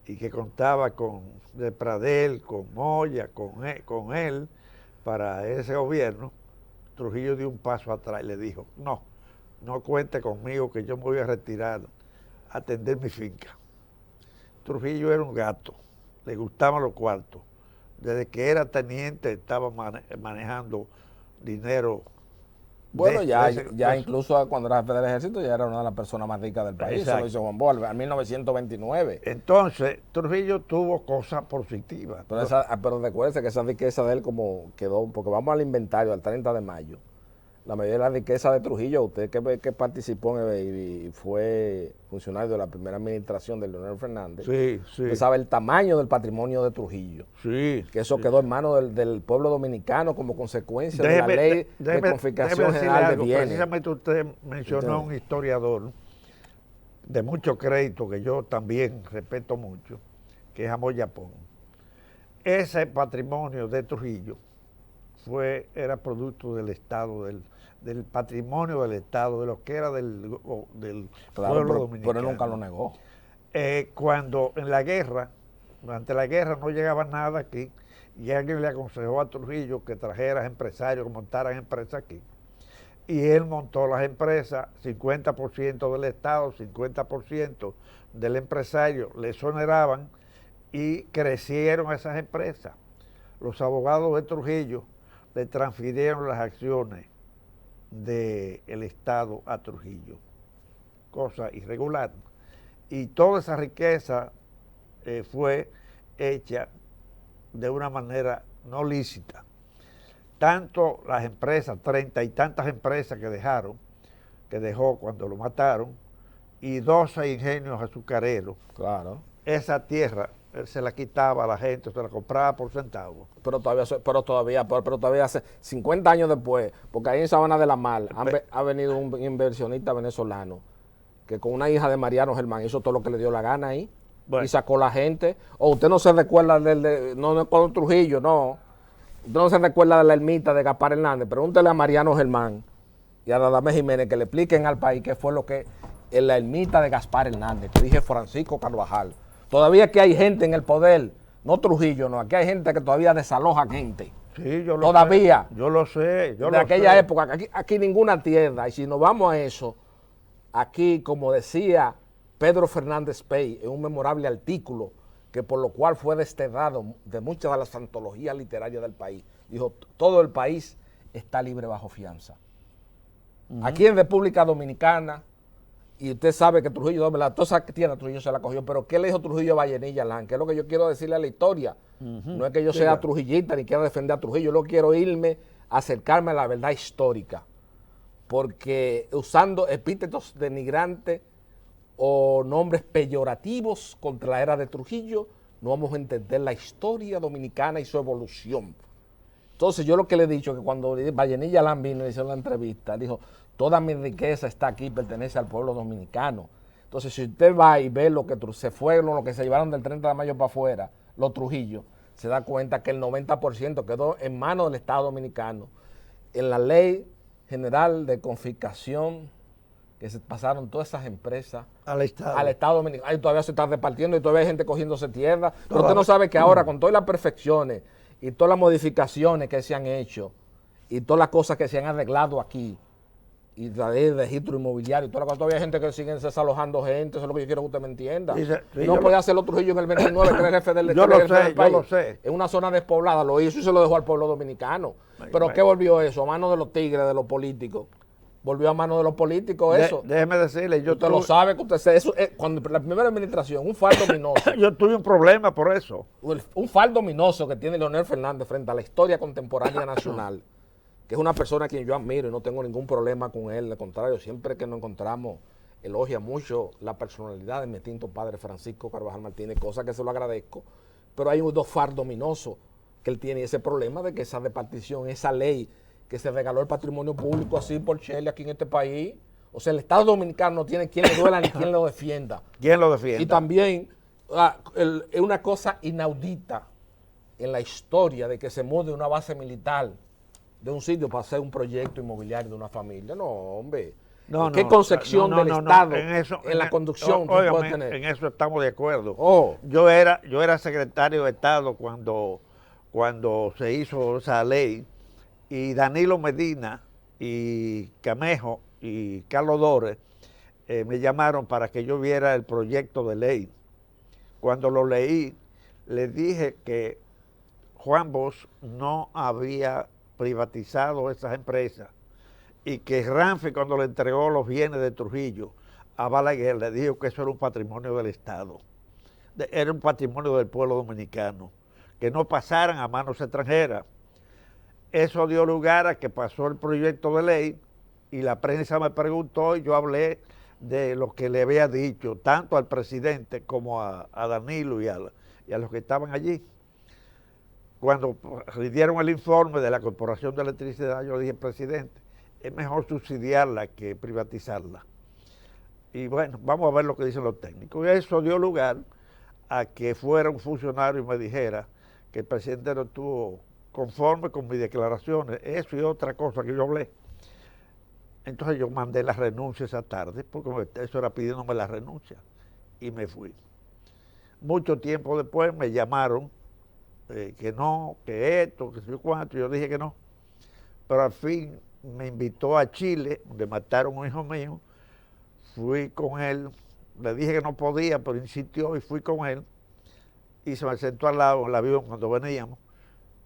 Speaker 12: y que contaba con de Pradel, con Moya, con él para ese gobierno, Trujillo dio un paso atrás y le dijo, no cuente conmigo, que yo me voy a retirar a atender mi finca. Trujillo era un gato, le gustaban los cuartos. Desde que era teniente estaba manejando dinero.
Speaker 6: Bueno, ya incluso cuando era jefe del ejército ya era una de las personas más ricas del país. Eso lo hizo Juan Bosch en 1929.
Speaker 12: Entonces, Trujillo tuvo cosas positivas.
Speaker 6: Pero recuérdese que esa riqueza de él como quedó, porque vamos al inventario, al 30 de mayo. La mayoría de la riqueza de Trujillo, usted que participó y fue funcionario de la primera administración de Leonel Fernández,
Speaker 12: sí.
Speaker 6: Usted sabe el tamaño del patrimonio de Trujillo.
Speaker 12: Sí.
Speaker 6: Que eso quedó en manos del pueblo dominicano como consecuencia de la ley de confiscación general de bienes.
Speaker 12: Precisamente usted mencionó a un historiador de mucho crédito, que yo también respeto mucho, que es Amoy Yapón. Ese patrimonio de Trujillo era producto del Estado, del patrimonio del Estado, de lo que era del pueblo dominicano.
Speaker 6: Pero él nunca lo negó.
Speaker 12: Cuando en la guerra, durante la guerra no llegaba nada aquí, y alguien le aconsejó a Trujillo que trajera empresarios, que montaran empresas aquí. Y él montó las empresas, 50% del Estado, 50% del empresario, le exoneraban y crecieron esas empresas. Los abogados de Trujillo le transfirieron las acciones del Estado a Trujillo, cosa irregular. Y toda esa riqueza fue hecha de una manera no lícita. Tanto las empresas, 30 y tantas empresas que dejó cuando lo mataron, y 12 ingenios azucareros.
Speaker 6: Claro.
Speaker 12: Esa tierra Él se la quitaba a la gente, se la compraba por centavos.
Speaker 6: Pero todavía hace 50 años después, porque ahí en Sabana de la Mar ha venido un inversionista venezolano que con una hija de Mariano Germán hizo todo lo que le dio la gana ahí. Bueno. Y sacó la gente. O usted no se recuerda no con Trujillo, no. Usted no se recuerda de la ermita de Gaspar Hernández. Pregúntele a Mariano Germán y a Radamés Jiménez que le expliquen al país qué fue lo que en la ermita de Gaspar Hernández, que dije Francisco Carvajal. Todavía aquí hay gente en el poder, no Trujillo, no. Aquí hay gente que todavía desaloja gente.
Speaker 12: Sí, yo lo
Speaker 6: todavía.
Speaker 12: Sé. Yo lo sé.
Speaker 6: De aquella época. Aquí ninguna tierra. Y si nos vamos a eso, aquí, como decía Pedro Fernández Pey, en un memorable artículo, que por lo cual fue desterrado de muchas de las antologías literarias del país, dijo, todo el país está libre bajo fianza. Aquí en República Dominicana, y usted sabe que Trujillo, toda esa tierra Trujillo se la cogió, pero ¿qué le dijo Trujillo a Vallenilla Lán? Que es lo que yo quiero decirle a la historia. No es que yo sea trujillista ni quiera defender a Trujillo, yo quiero irme, acercarme a la verdad histórica. Porque usando epítetos denigrantes o nombres peyorativos contra la era de Trujillo, no vamos a entender la historia dominicana y su evolución. Entonces yo lo que le he dicho, que cuando Vallenilla Lán vino y hizo la entrevista, dijo, toda mi riqueza está aquí, pertenece al pueblo dominicano. Entonces si usted va y ve lo que se fueron, lo que se llevaron del 30 de mayo para afuera, los Trujillos, se da cuenta que el 90% quedó en manos del Estado dominicano. En la ley general de confiscación, que se pasaron todas esas empresas al Estado dominicano. Ahí todavía se está repartiendo y todavía hay gente cogiéndose tierra. Pero usted no sabe que ahora, con todas las perfecciones y todas las modificaciones que se han hecho y todas las cosas que se han arreglado aquí, y la ley de registro inmobiliario y todas las cosas, todavía hay gente que sigue desalojando gente, eso es lo que yo quiero que usted me entienda. Sí, no puede hacerlo Trujillo en el 29, que era el jefe del país. Yo lo sé. En una zona despoblada lo hizo y se lo dejó al pueblo dominicano. Pero ¿qué volvió eso? A manos de los tigres, de los políticos. Volvió a manos de los políticos eso.
Speaker 12: Déjeme decirle,
Speaker 6: usted lo sabe, que usted eso cuando la primera administración, un faldo minoso.
Speaker 12: Yo tuve un problema por eso.
Speaker 6: Un faldo minoso que tiene Leonel Fernández frente a la historia contemporánea nacional, que es una persona a quien yo admiro y no tengo ningún problema con él. Al contrario, siempre que nos encontramos, elogia mucho la personalidad de mi extinto padre Francisco Carvajal Martínez, cosa que se lo agradezco. Pero hay dos fardos minosos que él tiene, ese problema de que esa repartición, esa ley que se regaló el patrimonio público así por Chile aquí en este país. O sea, el Estado Dominicano no tiene quien le duela ni quien lo defienda.
Speaker 12: ¿Quién lo defiende?
Speaker 6: Y también es una cosa inaudita en la historia de que se mude una base militar de un sitio para hacer un proyecto inmobiliario de una familia. No, hombre. ¿Qué concepción del Estado en la conducción puede tener?
Speaker 12: En eso estamos de acuerdo. Yo era secretario de Estado cuando se hizo esa ley, y Danilo Medina y Camejo y Carlos Dores me llamaron para que yo viera el proyecto de ley. Cuando lo leí, les dije que Juan Bosch no había privatizado esas empresas y que Ramfi, cuando le entregó los bienes de Trujillo a Balaguer, le dijo que eso era un patrimonio del Estado, era un patrimonio del pueblo dominicano, que no pasaran a manos extranjeras. Eso dio lugar a que pasó el proyecto de ley y la prensa me preguntó y yo hablé de lo que le había dicho, tanto al presidente como a Danilo y a los que estaban allí. Cuando dieron el informe de la Corporación de Electricidad, yo dije, presidente, es mejor subsidiarla que privatizarla. Y bueno, vamos a ver lo que dicen los técnicos. Y eso dio lugar a que fuera un funcionario y me dijera que el presidente no estuvo conforme con mis declaraciones, eso y otra cosa que yo hablé. Entonces yo mandé la renuncia esa tarde, porque eso era pidiéndome la renuncia, y me fui. Mucho tiempo después me llamaron, que no, que esto, que sé yo cuánto, yo dije que no. Pero al fin me invitó a Chile, donde mataron a un hijo mío, fui con él, le dije que no podía, pero insistió y fui con él, y se me sentó al lado en el avión cuando veníamos,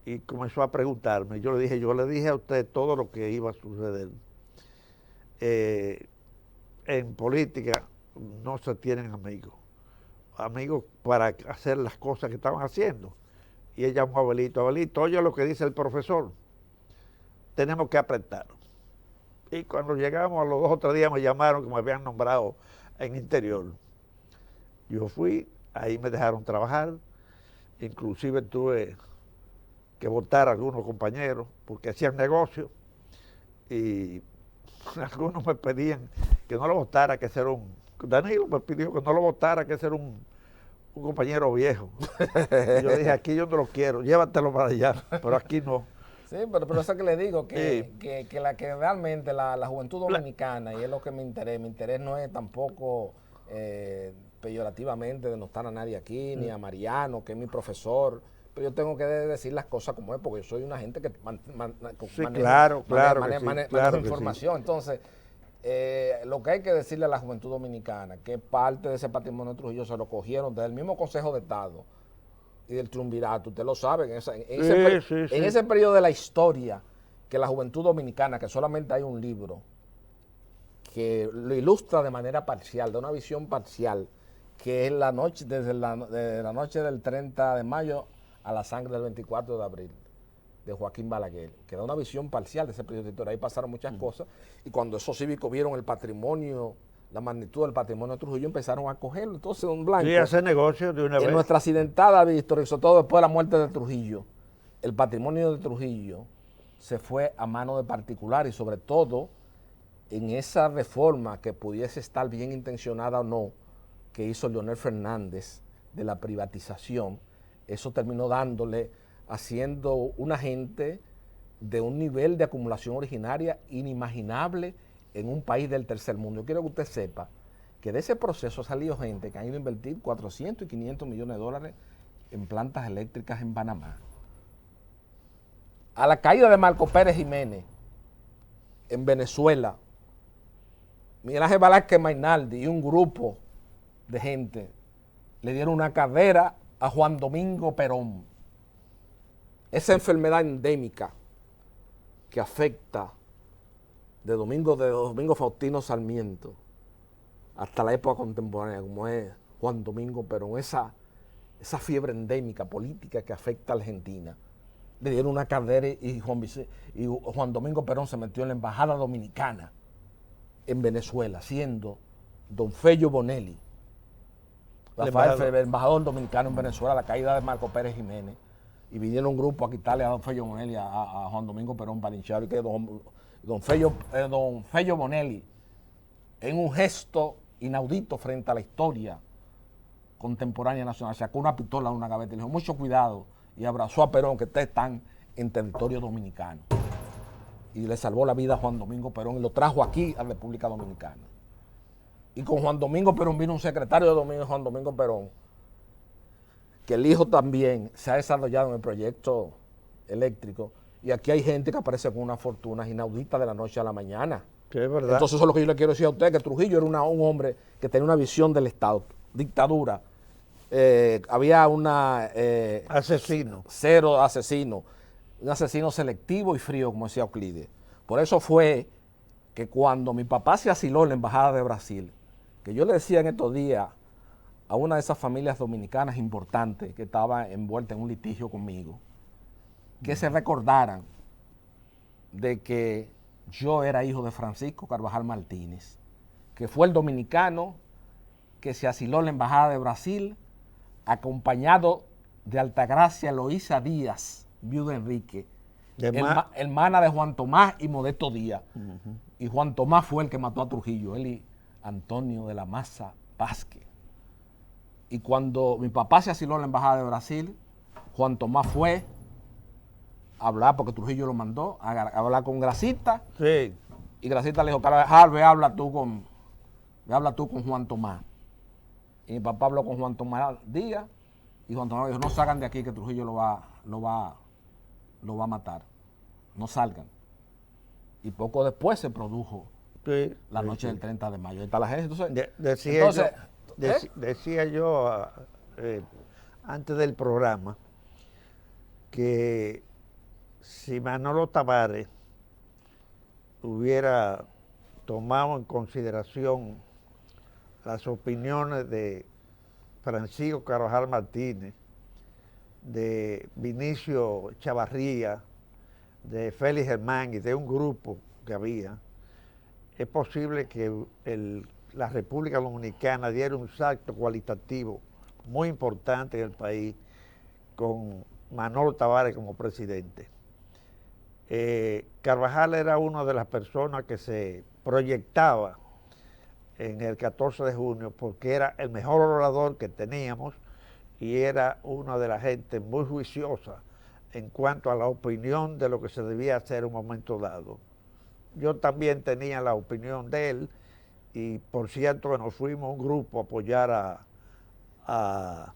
Speaker 12: y comenzó a preguntarme. Yo le dije a usted todo lo que iba a suceder. En política no se tienen amigos para hacer las cosas que estaban haciendo. Y ella llamó a Abelito, oye lo que dice el profesor, tenemos que apretar. Y cuando llegamos a los 2 o 3 días me llamaron que me habían nombrado en Interior. Yo fui, ahí me dejaron trabajar, inclusive tuve que votar a algunos compañeros porque hacían negocio y algunos me pedían que no lo votara, que ese era Danilo me pidió que no lo votara, que ese era un compañero viejo. Y yo dije, aquí yo no lo quiero, llévatelo para allá, pero aquí no.
Speaker 6: Sí, pero eso que le digo, que realmente la juventud dominicana, y es lo que mi interés no es tampoco peyorativamente denostar a nadie aquí, ni a Mariano, que es mi profesor, pero yo tengo que decir las cosas como es, porque yo soy una gente que maneja información. Entonces, lo que hay que decirle a la juventud dominicana, que parte de ese patrimonio de Trujillo se lo cogieron desde el mismo Consejo de Estado y del triunvirato, usted lo sabe, en ese periodo de la historia, que la juventud dominicana, que solamente hay un libro que lo ilustra de manera parcial, de una visión parcial, que es la noche, desde la noche del 30 de mayo a la sangre del 24 de abril, de Joaquín Balaguer, que da una visión parcial de ese periodo de historia. Ahí pasaron muchas cosas, y cuando esos cívicos vieron el patrimonio, la magnitud del patrimonio de Trujillo, empezaron a cogerlo. Entonces, don Blanco,
Speaker 12: sí, hacer negocio de una vez.
Speaker 6: En nuestra accidentada historia, sobre todo después de la muerte de Trujillo, el patrimonio de Trujillo se fue a mano de particulares, y sobre todo en esa reforma, que pudiese estar bien intencionada o no, que hizo Leonel Fernández de la privatización, eso terminó haciendo una gente de un nivel de acumulación originaria inimaginable en un país del tercer mundo. Yo quiero que usted sepa que de ese proceso ha salido gente que ha ido a invertir 400 y 500 millones de dólares en plantas eléctricas en Panamá. A la caída de Marco Pérez Jiménez en Venezuela, Miguel Ángel Velázquez Mainaldi y un grupo de gente le dieron una cadera a Juan Domingo Perón. Esa enfermedad endémica que afecta de Domingo Faustino Sarmiento hasta la época contemporánea, como es Juan Domingo Perón, esa fiebre endémica política que afecta a Argentina. Le dieron una cadera y Juan Domingo Perón se metió en la embajada dominicana en Venezuela, siendo don Fello Bonelli, el embajador dominicano en Venezuela, la caída de Marco Pérez Jiménez, y vinieron un grupo a quitarle a don Fello Bonelli, a Juan Domingo Perón para lincharlo, y que don Fello Bonelli, en un gesto inaudito frente a la historia contemporánea nacional, sacó una pistola de una gaveta y le dijo, mucho cuidado, y abrazó a Perón, que ustedes están en territorio dominicano. Y le salvó la vida a Juan Domingo Perón y lo trajo aquí a la República Dominicana. Y con Juan Domingo Perón vino un secretario de Juan Domingo Perón, que el hijo también se ha desarrollado en el proyecto eléctrico, y aquí hay gente que aparece con unas fortunas inauditas de la noche a la mañana.
Speaker 12: Que es verdad.
Speaker 6: Entonces eso es lo que yo le quiero decir a usted, que Trujillo era un hombre que tenía una visión del Estado, dictadura. Había
Speaker 12: asesino.
Speaker 6: Cero asesino, un asesino selectivo y frío, como decía Euclides. Por eso fue que cuando mi papá se asiló en la Embajada de Brasil, que yo le decía en estos días a una de esas familias dominicanas importantes que estaba envuelta en un litigio conmigo, que se recordaran de que yo era hijo de Francisco Carvajal Martínez, que fue el dominicano que se asiló en la Embajada de Brasil, acompañado de Altagracia Eloísa Díaz, viuda de Enrique, hermana de Juan Tomás y Modesto Díaz. Y Juan Tomás fue el que mató a Trujillo, él y Antonio de la Maza Vázquez. Y cuando mi papá se asiló en la Embajada de Brasil, Juan Tomás fue a hablar, porque Trujillo lo mandó, a hablar con Gracita.
Speaker 12: Sí.
Speaker 6: Y Gracita le dijo, Harvey, habla tú con Juan Tomás. Y mi papá habló con Juan Tomás Díaz, y Juan Tomás dijo, no salgan de aquí que Trujillo lo va a matar. No salgan. Y poco después se produjo la noche del 30 de mayo. Ahí está la gente.
Speaker 12: Decía yo antes del programa que si Manolo Tavares hubiera tomado en consideración las opiniones de Francisco Carvajal Martínez, de Vinicio Chavarría, de Félix Germán y de un grupo que había, es posible que la República Dominicana diera un salto cualitativo muy importante en el país, con Manolo Tavares como presidente. Carvajal era una de las personas que se proyectaba en el 14 de junio porque era el mejor orador que teníamos y era una de las gente muy juiciosa en cuanto a la opinión de lo que se debía hacer en un momento dado. Yo también tenía la opinión de él y por cierto nos fuimos un grupo a apoyar a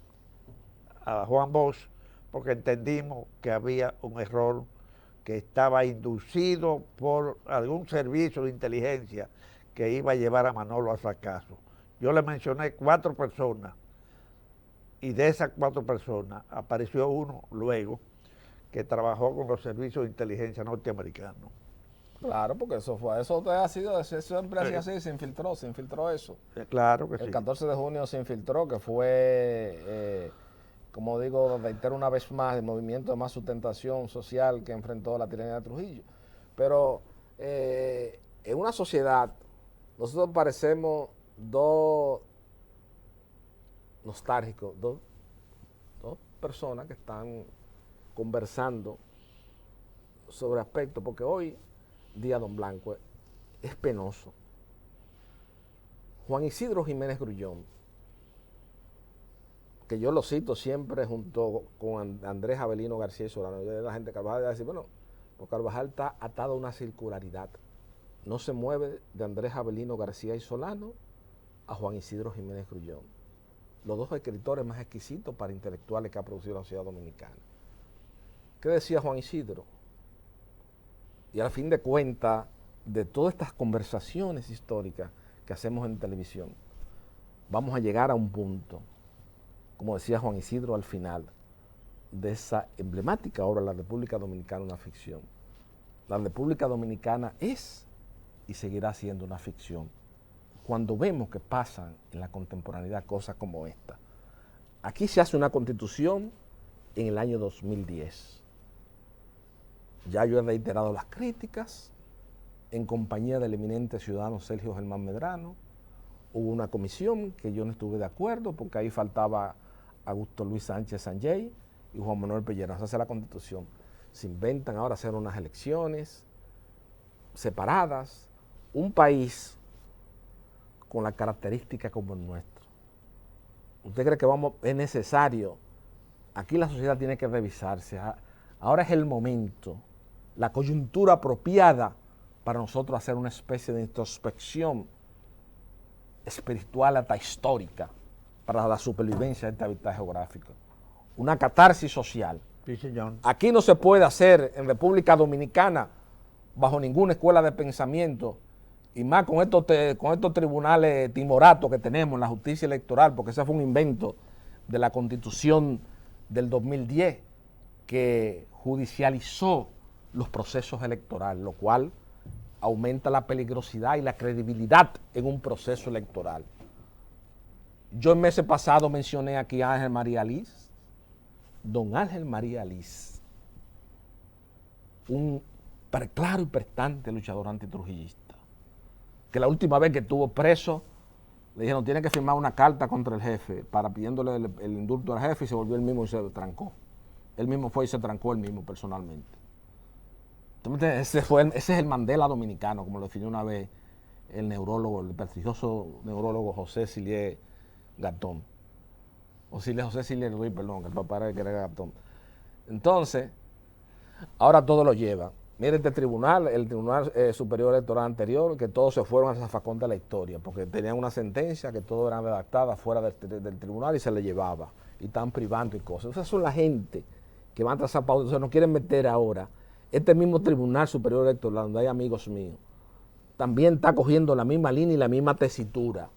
Speaker 12: Juan Bosch porque entendimos que había un error que estaba inducido por algún servicio de inteligencia que iba a llevar a Manolo al fracaso. Yo le mencioné 4 personas y de esas 4 personas apareció uno luego que trabajó con los servicios de inteligencia norteamericanos.
Speaker 6: Claro, porque eso ha sido, eso siempre ha sido así, se infiltró eso.
Speaker 12: Claro que sí.
Speaker 6: El 14 de junio se infiltró, que fue, como digo, reitero una vez más, el movimiento de más sustentación social que enfrentó la tiranía de Trujillo. Pero en una sociedad, nosotros parecemos dos nostálgicos, dos personas que están conversando sobre aspectos, porque hoy día, don Blanco, es penoso. Juan Isidro Jiménez Grullón, que yo lo cito siempre junto con Andrés Avelino García y Solano, la gente de Carvajal va a decir, bueno, pues Carvajal está atado a una circularidad. No se mueve de Andrés Avelino García y Solano a Juan Isidro Jiménez Grullón, los dos escritores más exquisitos para intelectuales que ha producido la sociedad dominicana. ¿Qué decía Juan Isidro? Y al fin de cuentas, de todas estas conversaciones históricas que hacemos en televisión, vamos a llegar a un punto, como decía Juan Isidro al final, de esa emblemática obra, La República Dominicana, una ficción. La República Dominicana es y seguirá siendo una ficción. Cuando vemos que pasan en la contemporaneidad cosas como esta. Aquí se hace una constitución en el año 2010. Ya yo he reiterado las críticas en compañía del eminente ciudadano Sergio Germán Medrano. Hubo una comisión que yo no estuve de acuerdo porque ahí faltaba Augusto Luis Sánchez Sanjay y Juan Manuel Pelleras. Se hace la constitución. Se inventan ahora hacer unas elecciones separadas. Un país con la característica como el nuestro. ¿Usted cree que es necesario? Aquí la sociedad tiene que revisarse. Ahora es el momento, la coyuntura apropiada para nosotros hacer una especie de introspección espiritual hasta histórica para la supervivencia de esta hábitat geográfico. Una catarsis social.
Speaker 12: Sí, señor.
Speaker 6: Aquí no se puede hacer en República Dominicana bajo ninguna escuela de pensamiento y más con estos tribunales timoratos que tenemos en la justicia electoral, porque ese fue un invento de la Constitución del 2010 que judicializó los procesos electorales, lo cual aumenta la peligrosidad y la credibilidad en un proceso electoral. Yo el mes pasado mencioné aquí a Ángel María Liz, don Ángel María Liz, un claro y prestante luchador antitrujillista, que la última vez que estuvo preso, le dijeron, tiene que firmar una carta contra el jefe, para pidiéndole el indulto al jefe, y se volvió él mismo y se trancó. Él mismo fue y se trancó él mismo personalmente. Entonces, ese es el Mandela dominicano, como lo definió una vez el neurólogo, el prestigioso neurólogo José Silier Gatón. José Silier Ruiz, perdón, que el papá era que era Gatón. Entonces, ahora todo lo lleva. Mire este tribunal, el Tribunal Superior Electoral anterior, que todos se fueron al zafacón de la historia, porque tenían una sentencia que todo eran redactadas fuera del tribunal y se le llevaba, y están privando y cosas. Esas son la gente que van tras zapatos, o sea, no quieren meter ahora. Este mismo Tribunal Superior Electoral, donde hay amigos míos, también está cogiendo la misma línea y la misma tesitura.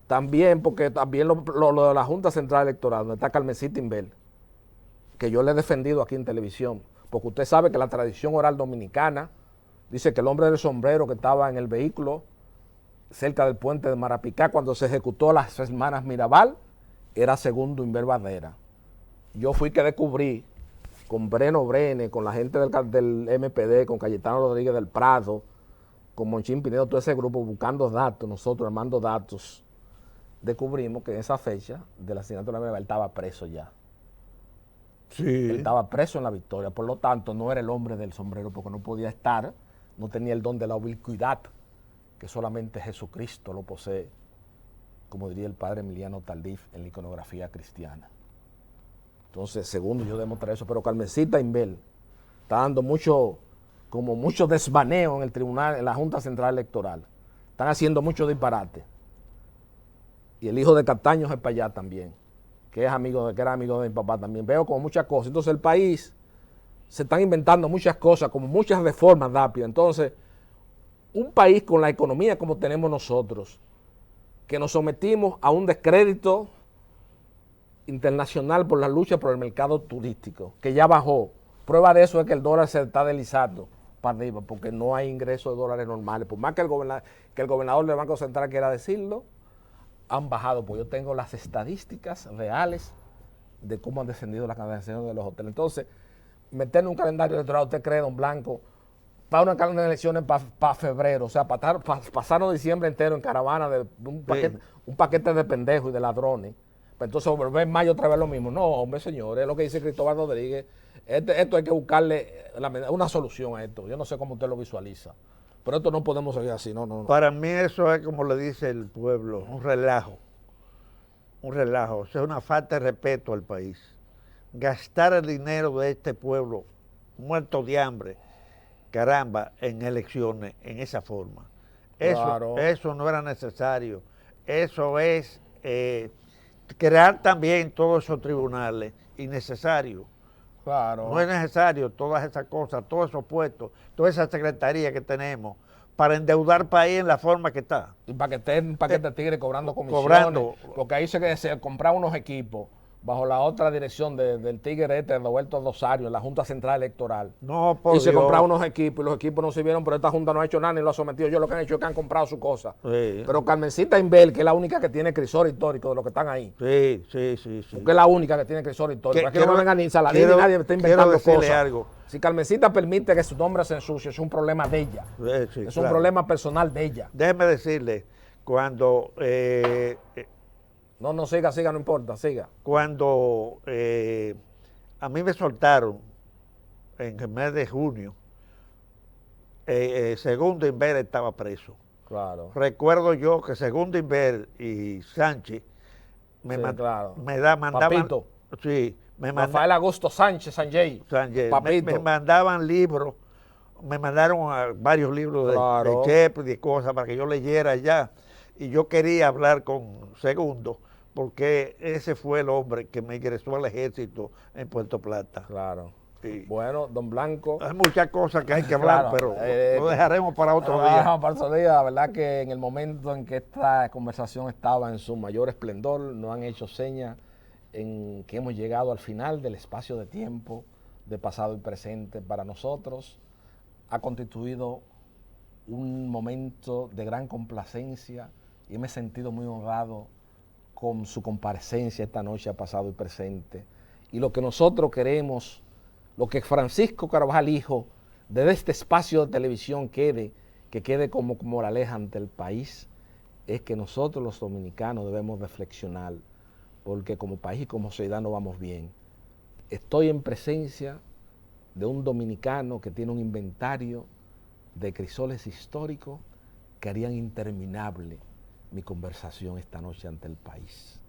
Speaker 6: También, porque también lo de la Junta Central Electoral, donde está Carmencita Inbel, que yo le he defendido aquí en televisión, porque usted sabe que la tradición oral dominicana dice que el hombre del sombrero que estaba en el vehículo cerca del puente de Marapicá cuando se ejecutó a las hermanas Mirabal era segundo Inver Badera. Yo fui que descubrí con Breno Brene, con la gente del MPD, con Cayetano Rodríguez del Prado, con Monchín Pinedo, todo ese grupo buscando datos, nosotros armando datos, descubrimos que en esa fecha del asesinato de la Mirabal estaba preso ya.
Speaker 12: Sí.
Speaker 6: Él estaba preso en La Victoria, por lo tanto no era el hombre del sombrero porque no podía estar, no tenía el don de la ubicuidad que solamente Jesucristo lo posee, como diría el padre Emiliano Tardif en la iconografía cristiana. Entonces, segundo, yo demostré eso, pero Carmencita Inbel está dando mucho desvaneo en el tribunal, en la Junta Central Electoral. Están haciendo mucho disparate. Y el hijo de Cataño es para allá también, que era amigo de mi papá también. Veo como muchas cosas. Entonces el país se están inventando muchas cosas, como muchas reformas rápidas. Entonces, un país con la economía como tenemos nosotros, que nos sometimos a un descrédito internacional por la lucha por el mercado turístico, que ya bajó. Prueba de eso es que el dólar se está deslizando para arriba, porque no hay ingresos de dólares normales. Por más que el gobernador del Banco Central quiera decirlo, han bajado, pues yo tengo las estadísticas reales de cómo han descendido las cancelaciones de los hoteles. Entonces, meter en un calendario electoral, usted cree, don Blanco, para una calendario de elecciones para febrero, o sea, pasaron diciembre entero en caravana de un paquete de pendejos y de ladrones. Entonces, volver en mayo otra vez lo mismo. No, hombre, señores, es lo que dice Cristóbal Rodríguez. Esto hay que buscarle una solución a esto. Yo no sé cómo usted lo visualiza. Pero esto no podemos seguir así, no.
Speaker 12: Para mí eso es como le dice el pueblo, un relajo. Un relajo, o sea, una falta de respeto al país. Gastar el dinero de este pueblo muerto de hambre, caramba, en elecciones, en esa forma. Eso no era necesario. Eso es crear también todos esos tribunales innecesarios.
Speaker 6: Claro.
Speaker 12: No es necesario todas esas cosas, todos esos puestos, toda esa secretaría que tenemos para endeudar país en la forma que está.
Speaker 6: Y para que esté un paquete de tigres cobrando comisiones. Porque ahí se compraban unos equipos bajo la otra dirección del tigre Roberto Rosario, en la Junta Central Electoral.
Speaker 12: No, por
Speaker 6: y se
Speaker 12: Dios.
Speaker 6: compraron unos equipos y los equipos no sirvieron, pero esta Junta no ha hecho nada ni lo ha sometido. Ellos lo que han hecho es que han comprado su cosa.
Speaker 12: Sí.
Speaker 6: Pero Carmencita Inbel, que es la única que tiene crisol histórico de los que están ahí.
Speaker 12: Sí.
Speaker 6: Porque es la única que tiene crisol histórico. Aquí no me vengan ni Saladín ni nadie está inventando cosas.
Speaker 12: Algo.
Speaker 6: Si Carmencita permite que su nombre se ensucie, es un problema de ella. Es un problema personal de ella.
Speaker 12: Déjeme decirle, cuando...
Speaker 6: No, siga, no importa, siga.
Speaker 12: Cuando a mí me soltaron en el mes de junio, Segundo Inver estaba preso.
Speaker 6: Claro.
Speaker 12: Recuerdo yo que Segundo Inver y Sánchez me mandaban...
Speaker 6: Papito.
Speaker 12: Sí.
Speaker 6: Rafael Augusto Sánchez, Sanjay. Papito.
Speaker 12: Me mandaban libros, me mandaron varios libros de Chepe y de cosas para que yo leyera allá. Y yo quería hablar con Segundo, porque ese fue el hombre que me ingresó al ejército en Puerto Plata.
Speaker 6: Claro.
Speaker 12: Sí.
Speaker 6: Bueno, don Blanco.
Speaker 12: Hay muchas cosas que hay que hablar, pero lo dejaremos para otro día.
Speaker 6: Para otro día. La verdad que en el momento en que esta conversación estaba en su mayor esplendor, nos han hecho señas en que hemos llegado al final del espacio de tiempo, de pasado y presente. Para nosotros ha constituido un momento de gran complacencia y me he sentido muy honrado con su comparecencia esta noche a pasado y presente. Y lo que nosotros queremos, lo que Francisco Carvajal hijo, desde este espacio de televisión que quede como moraleja ante el país, es que nosotros los dominicanos debemos reflexionar, porque como país y como sociedad no vamos bien. Estoy en presencia de un dominicano que tiene un inventario de crisoles históricos que harían interminable mi conversación esta noche ante el país.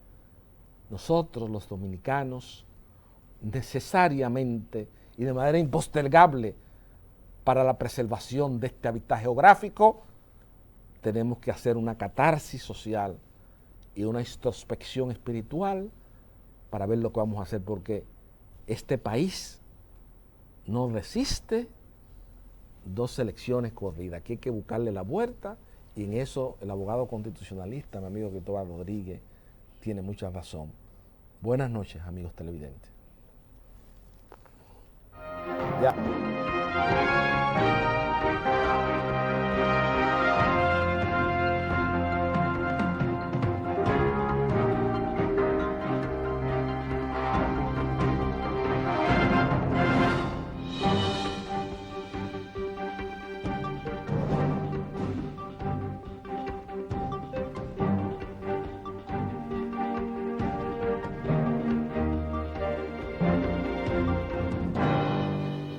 Speaker 6: Nosotros los dominicanos necesariamente y de manera impostergable para la preservación de este hábitat geográfico tenemos que hacer una catarsis social y una introspección espiritual para ver lo que vamos a hacer, porque este país no resiste 2 elecciones corridas. Aquí hay que buscarle la vuelta y en eso el abogado constitucionalista, mi amigo Cristóbal Rodríguez, tiene mucha razón. Buenas noches, amigos televidentes. Ya.